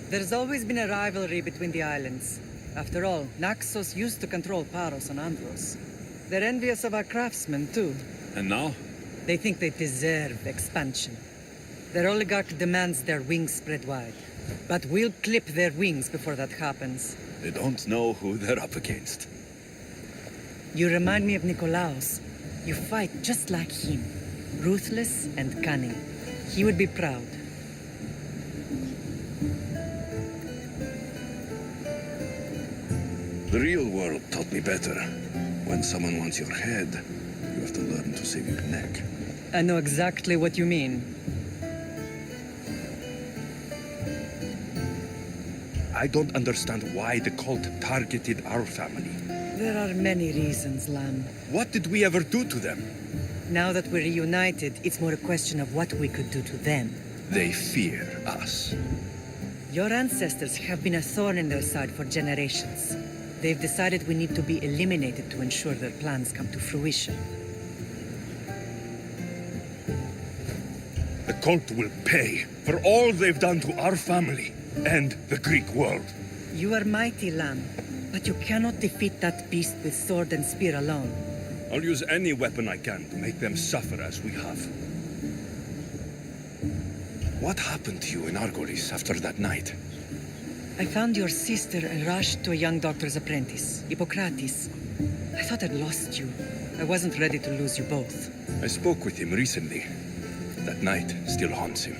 There's always been a rivalry between the islands. After all, Naxos used to control Paros and Andros. They're envious of our craftsmen, too. And now? They think they deserve expansion. Their oligarch demands their wings spread wide. But we'll clip their wings before that happens. They don't know who they're up against. You remind me of Nikolaos. You fight just like him. Ruthless and cunning. He would be proud. The real world taught me better. When someone wants your head, you have to learn to save your neck. I know exactly what you mean. I don't understand why the cult targeted our family. There are many reasons, Lam. What did we ever do to them? Now that we're reunited, it's more a question of what we could do to them. They fear us. Your ancestors have been a thorn in their side for generations. They've decided we need to be eliminated to ensure their plans come to fruition. The cult will pay for all they've done to our family and the Greek world. You are mighty, Lam, but you cannot defeat that beast with sword and spear alone. I'll use any weapon I can to make them suffer as we have. What happened to you in Argolis after that night? I found your sister and rushed to a young doctor's apprentice, Hippocrates. I thought I'd lost you. I wasn't ready to lose you both. I spoke with him recently. That night still haunts him.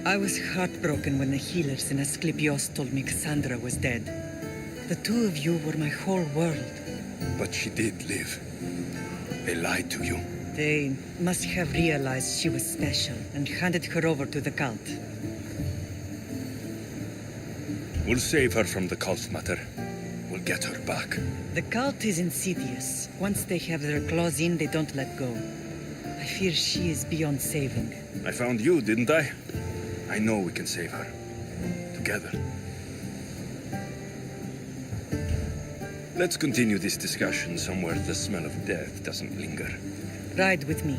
I was heartbroken when the healers in Asclepios told me Cassandra was dead. The two of you were my whole world. But she did live. They lied to you. They must have realized she was special and handed her over to the cult. We'll save her from the cult matter. We'll get her back. The cult is insidious. Once they have their claws in, they don't let go. I fear she is beyond saving. I found you, didn't I? I know we can save her. Together. Let's continue this discussion somewhere the smell of death doesn't linger. Ride with me.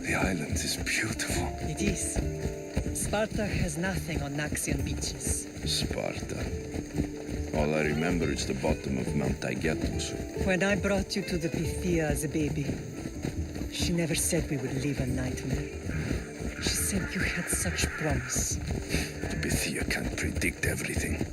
The island is beautiful. It is. Sparta has nothing on Naxian beaches. Sparta. All I remember is the bottom of Mount Taygetus. When I brought you to the Pythia as a baby, she never said we would live a nightmare. She said you had such promise. The Pythia can't predict everything.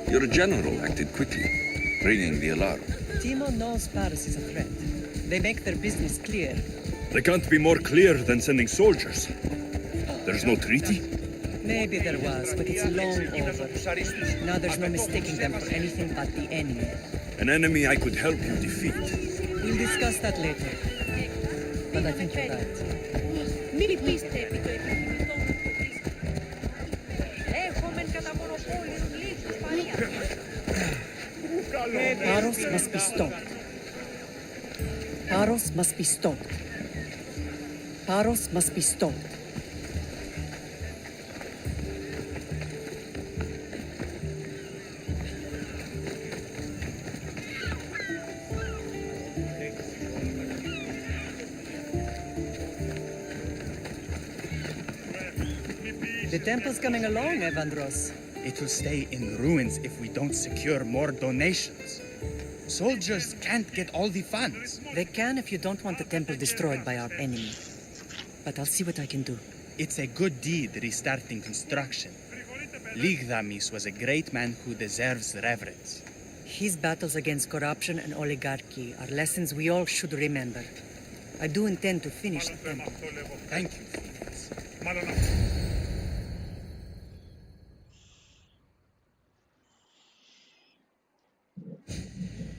Your general acted quickly, ringing the alarm. Timo knows Paris is a threat. They make their business clear. They can't be more clear than sending soldiers. There's no treaty? Maybe there was, but it's long over. Now there's no mistaking them for anything but the enemy. An enemy I could help you defeat. We'll discuss that later. But I think you're right. Μην πίστευει το επιθυμητό μου το βρίσκει. Έχομεν κατά μονοπόλιο λίγους παρία. Paros must be stopped. Paros must be stopped. Paros must be stopped. The temple's coming along, Evandros. It will stay in ruins if we don't secure more donations. Soldiers can't get all the funds. They can if you don't want the temple destroyed by our enemy. But I'll see what I can do. It's a good deed restarting construction. Ligdamis was a great man who deserves reverence. His battles against corruption and oligarchy are lessons we all should remember. I do intend to finish the temple. Thank you, Felix.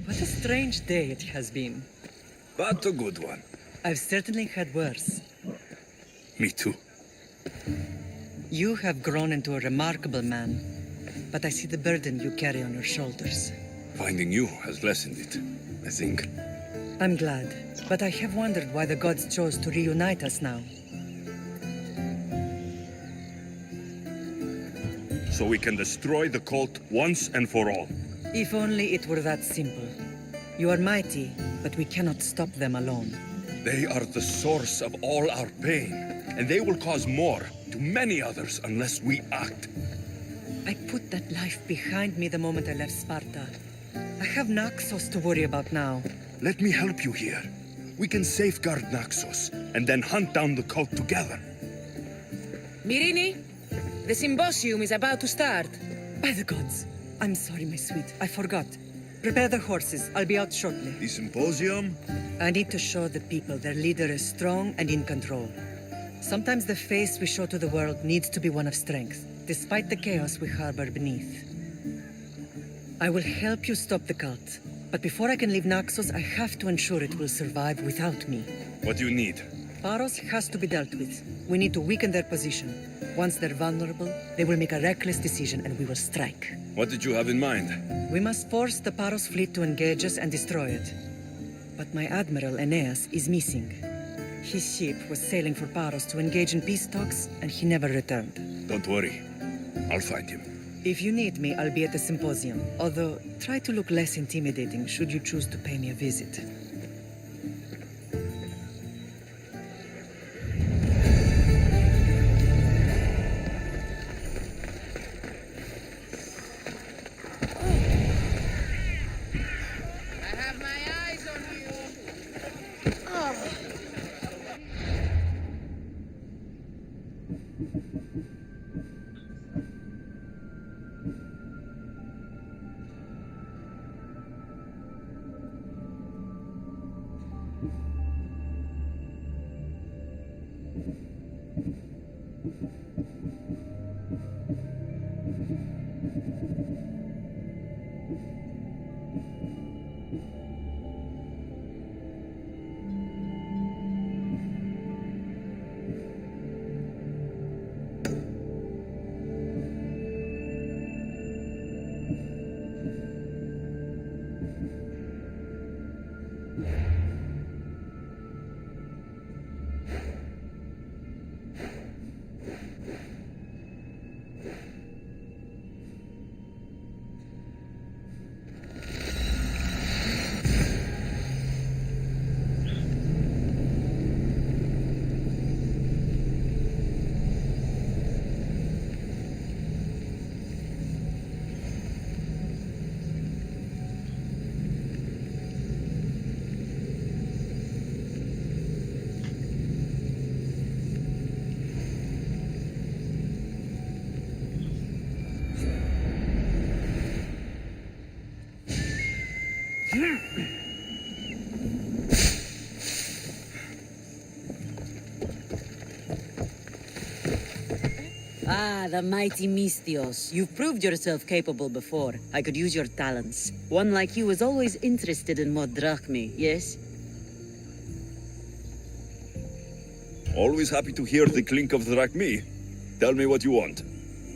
What a strange day it has been. But a good one. I've certainly had worse. Me too. You have grown into a remarkable man, but I see the burden you carry on your shoulders. Finding you has lessened it, I think. I'm glad, but I have wondered why the gods chose to reunite us now. so we can destroy the cult once and for all. If only it were that simple. You are mighty, but we cannot stop them alone. They are the source of all our pain, and they will cause more to many others unless we act. I put that life behind me the moment I left Sparta. I have Naxos to worry about now. Let me help you here. We can safeguard Naxos, and then hunt down the cult together. Mirini, the symposium is about to start. By the gods. I'm sorry, my sweet. I forgot. Prepare the horses. I'll be out shortly. The symposium? I need to show the people their leader is strong and in control. Sometimes the face we show to the world needs to be one of strength, despite the chaos we harbor beneath. I will help you stop the cult, but before I can leave Naxos, I have to ensure it will survive without me. What do you need? Paros has to be dealt with. We need to weaken their position. Once they're vulnerable, they will make a reckless decision and we will strike. What did you have in mind? We must force the Paros fleet to engage us and destroy it. But my admiral, Aeneas, is missing. His ship was sailing for Paros to engage in peace talks, and he never returned. Don't worry. I'll find him. If you need me, I'll be at the symposium. Although, try to look less intimidating should you choose to pay me a visit. Ah, the mighty Mystios. You've proved yourself capable before. I could use your talents. One like you is always interested in more drachmi, yes? Always happy to hear the clink of the drachmi. Tell me what you want.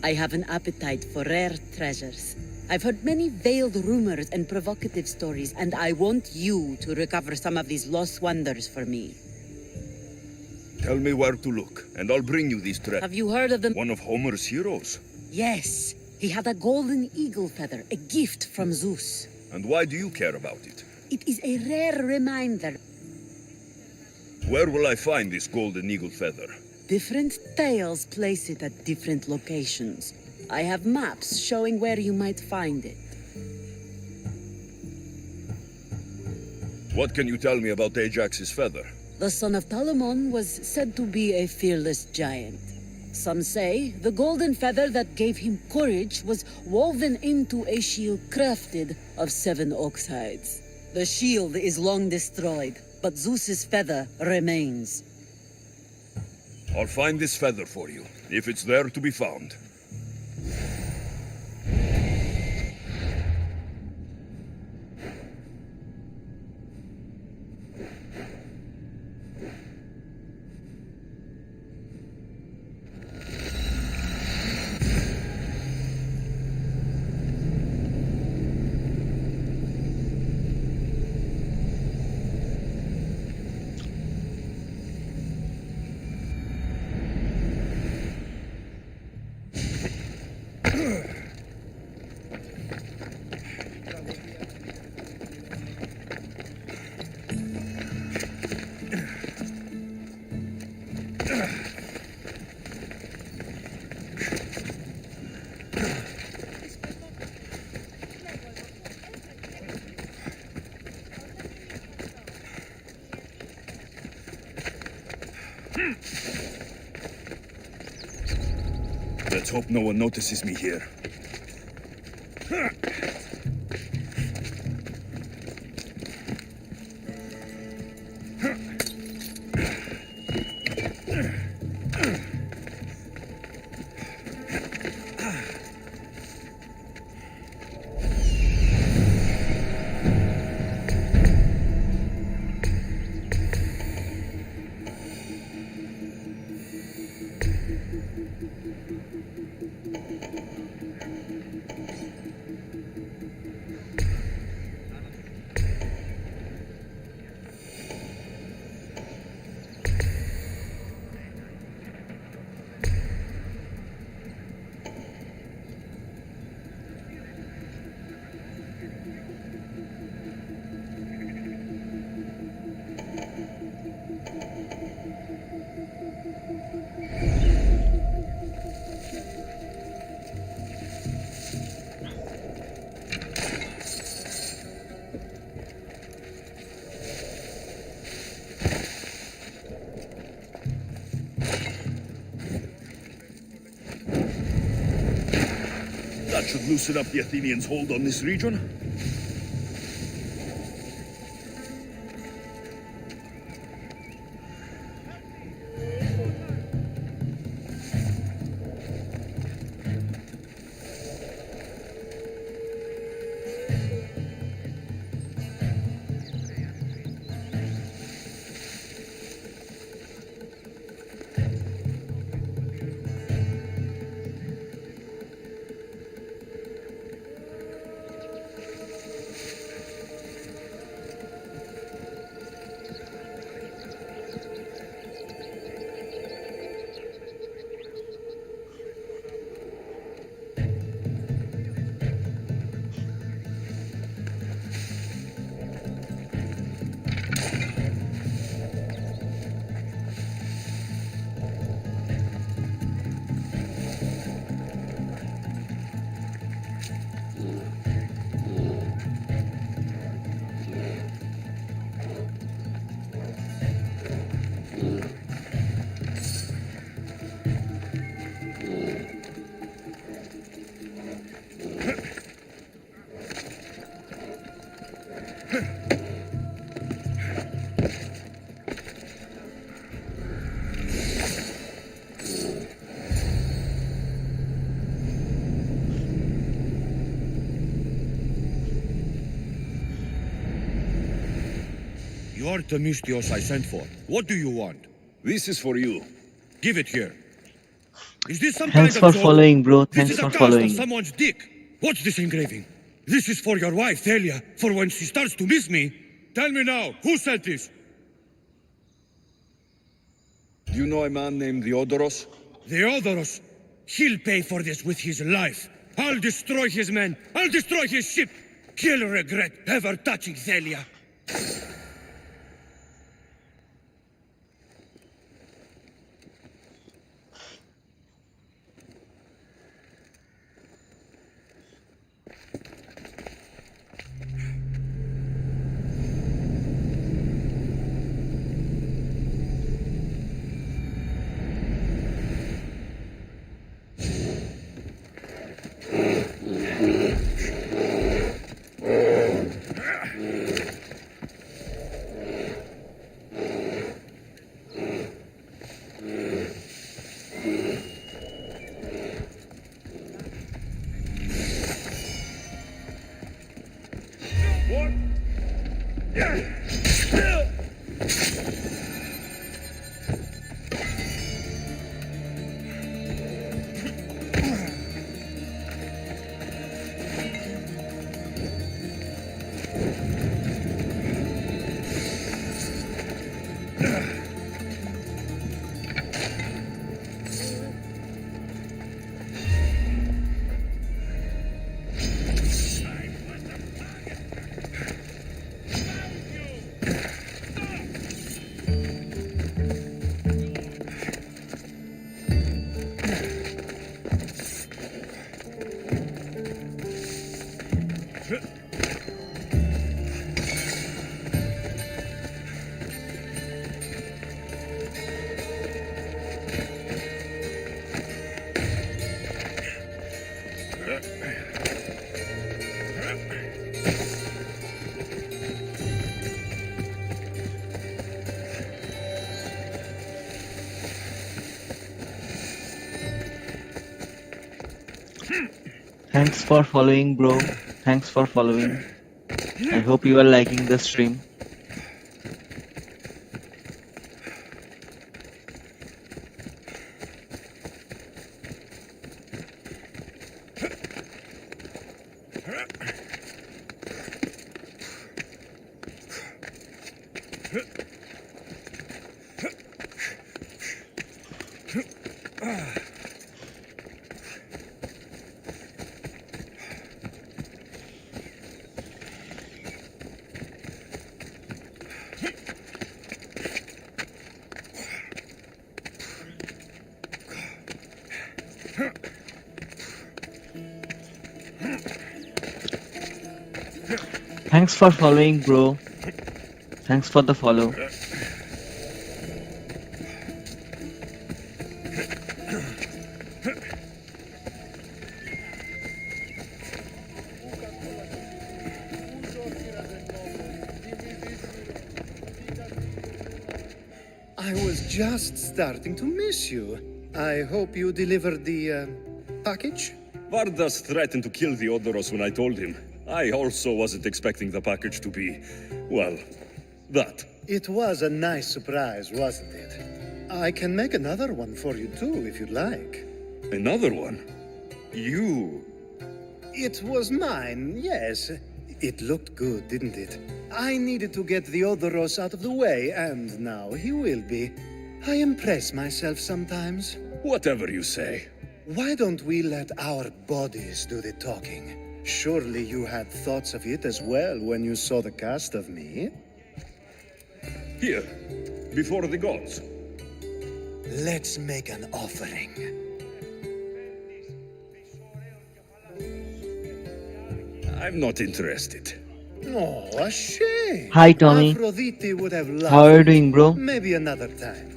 I have an appetite for rare treasures. I've heard many veiled rumors and provocative stories, and I want you to recover some of these lost wonders for me. Tell me where to look, and I'll bring you these treasures. Have you heard of them? One of Homer's heroes? Yes. He had a golden eagle feather, a gift from Zeus. And why do you care about it? It is a rare reminder. Where will I find this golden eagle feather? Different tales place it at different locations. I have maps showing where you might find it. What can you tell me about Ajax's feather? The son of Telamon was said to be a fearless giant. Some say the golden feather that gave him courage was woven into a shield crafted of 7 ox hides. The shield is long destroyed, but Zeus's feather remains. I'll find this feather for you, if it's there to be found. Let's hope no one notices me here. That should loosen up the Athenians' hold on this region. You're Themistios I sent for. What do you want? This is for you. Give it here. Is this some Thanks kind of for joke? following, bro. This Thanks is for a cast following. of someone's dick. What's this engraving? This is for your wife, Thalia, for when she starts to miss me. Tell me now, who sent this? Do you know a man named Theodoros? Theodoros? He'll pay for this with his life. I'll destroy his men. I'll destroy his ship. He'll regret ever touching Thalia. Thanks for following, bro. Thanks for following. I hope you are liking the stream. Thanks for following, bro. Thanks for the follow. I was just starting to miss you. I hope you delivered the package? Vardas threatened to kill the Odoros when I told him. I also wasn't expecting the package to be, well, that. It was a nice surprise, wasn't it? I can make another one for you too, if you'd like. Another one? You? It was mine, yes. It looked good, didn't it? I needed to get the Odoros out of the way, and now he will be. I impress myself sometimes. Whatever you say. Why don't we let our bodies do the talking? Surely you had thoughts of it as well when you saw the cast of me? Here, before the gods. Let's make an offering. I'm not interested. Oh, a shame. Hi, Tommy. Aphrodite would have loved How are you it. doing, bro? Maybe another time.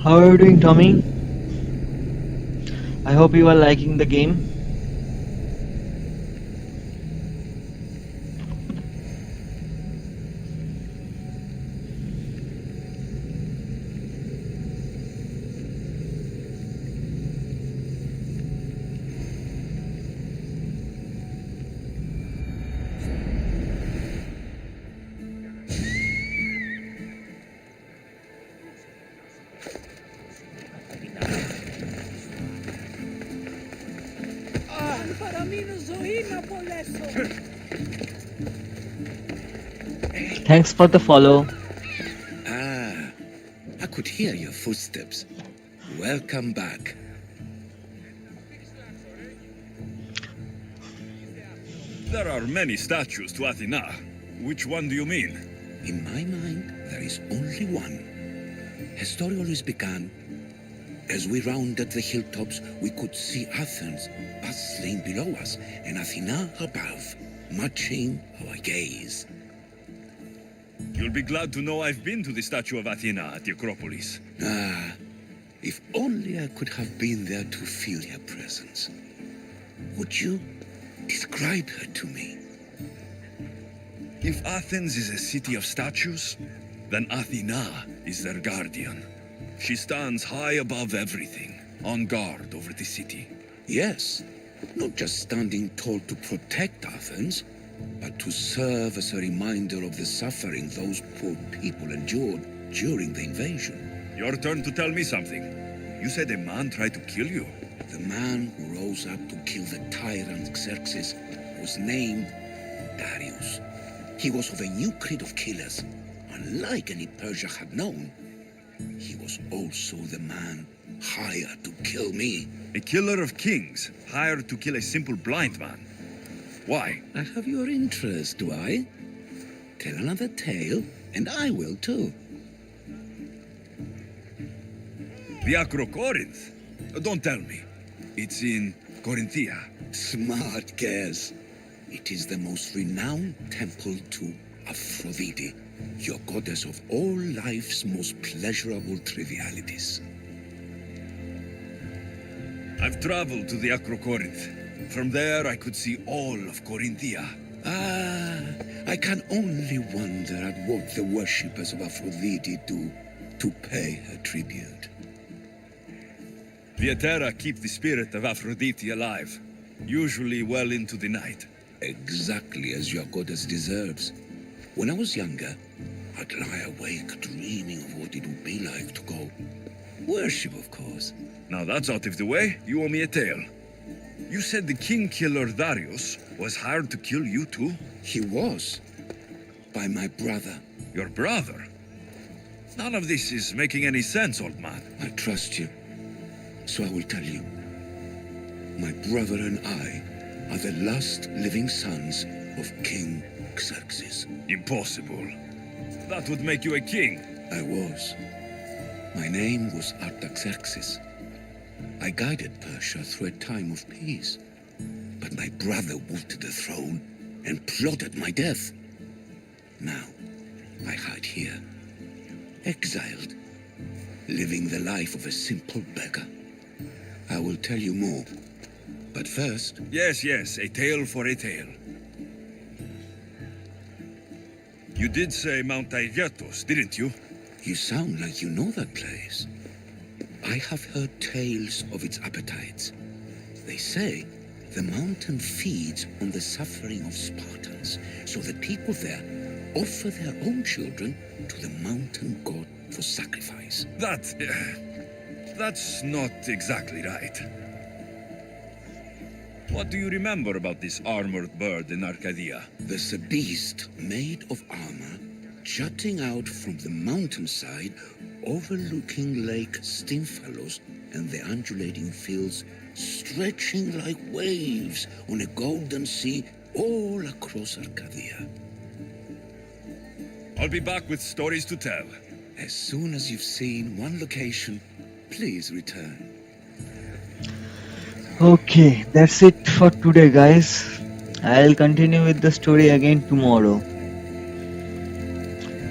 How are you doing, Tommy? I hope you are liking the game. Thanks for the follow. Ah, I could hear your footsteps. Welcome back. There are many statues to Athena. Which one do you mean? In my mind, there is only one. Her story always began. As we rounded the hilltops, we could see Athens bustling below us and Athena above, matching our gaze. You'll be glad to know I've been to the statue of Athena at the Acropolis. Ah, if only I could have been there to feel her presence. Would you describe her to me? If Athens is a city of statues, then Athena is their guardian. She stands high above everything, on guard over the city. Yes, not just standing tall to protect Athens, but to serve as a reminder of the suffering those poor people endured during the invasion. Your turn to tell me something. You said a man tried to kill you. The man who rose up to kill the tyrant Xerxes was named Darius. He was of a new creed of killers, an unlike any Persia had known, he was also the man hired to kill me. A killer of kings, hired to kill a simple blind man. Why? I have your interest, do I? Tell another tale, and I will too. The Acrocorinth? Don't tell me. It's in Corinthia. Smart guess. It is the most renowned temple to Aphrodite, your goddess of all life's most pleasurable trivialities. I've traveled to the Acrocorinth. From there, I could see all of Corinthia. I can only wonder at what the worshippers of Aphrodite do to pay her tribute. The Etera keep the spirit of Aphrodite alive, usually well into the night. Exactly as your goddess deserves. When I was younger, I'd lie awake dreaming of what it would be like to go. Worship, of course. Now that's out of the way. You owe me a tale. You said the king killer Darius was hired to kill you too? He was. By my brother. Your brother? None of this is making any sense, old man. I trust you. So I will tell you. My brother and I are the last living sons of King Xerxes. Impossible. That would make you a king. I was. My name was Artaxerxes. I guided Persia through a time of peace. But my brother wanted the throne and plotted my death. Now, I hide here, exiled, living the life of a simple beggar. I will tell you more. But first... Yes, a tale for a tale. You did say Mount Aigyatos, didn't you? You sound like you know that place. I have heard tales of its appetites. They say the mountain feeds on the suffering of Spartans, so the people there offer their own children to the mountain god for sacrifice. That's not exactly right. What do you remember about this armored bird in Arcadia? There's a beast made of armor jutting out from the mountainside, overlooking Lake Stymphalos and the undulating fields stretching like waves on a golden sea all across Arcadia. I'll be back with stories to tell. As soon as you've seen one location, please return. Okay, that's it for today, guys. I'll continue with the story again tomorrow.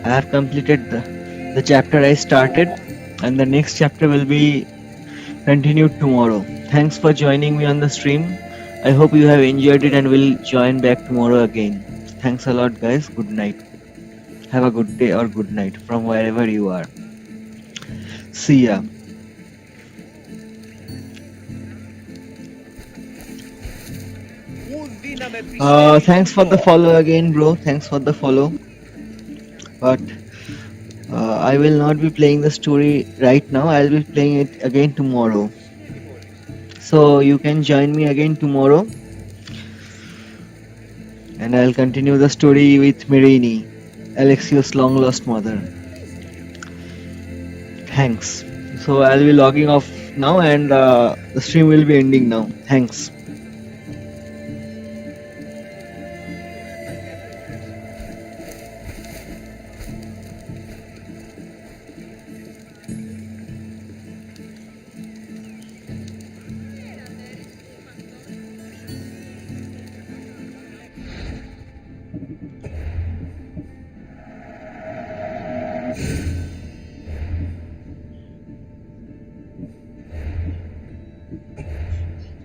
I have completed the chapter I started, and the next chapter will be continued tomorrow. Thanks for joining me on the stream. I hope you have enjoyed it and will join back tomorrow again. Thanks a lot, guys. Good night. Have a good day or good night from wherever you are. See ya. Thanks for the follow again, bro. Thanks for the follow. But I will not be playing the story right now. I'll be playing it again tomorrow. So you can join me again tomorrow. And I'll continue the story with Mirini, Alexios' long lost mother. Thanks. So I'll be logging off now, and the stream will be ending now. Thanks.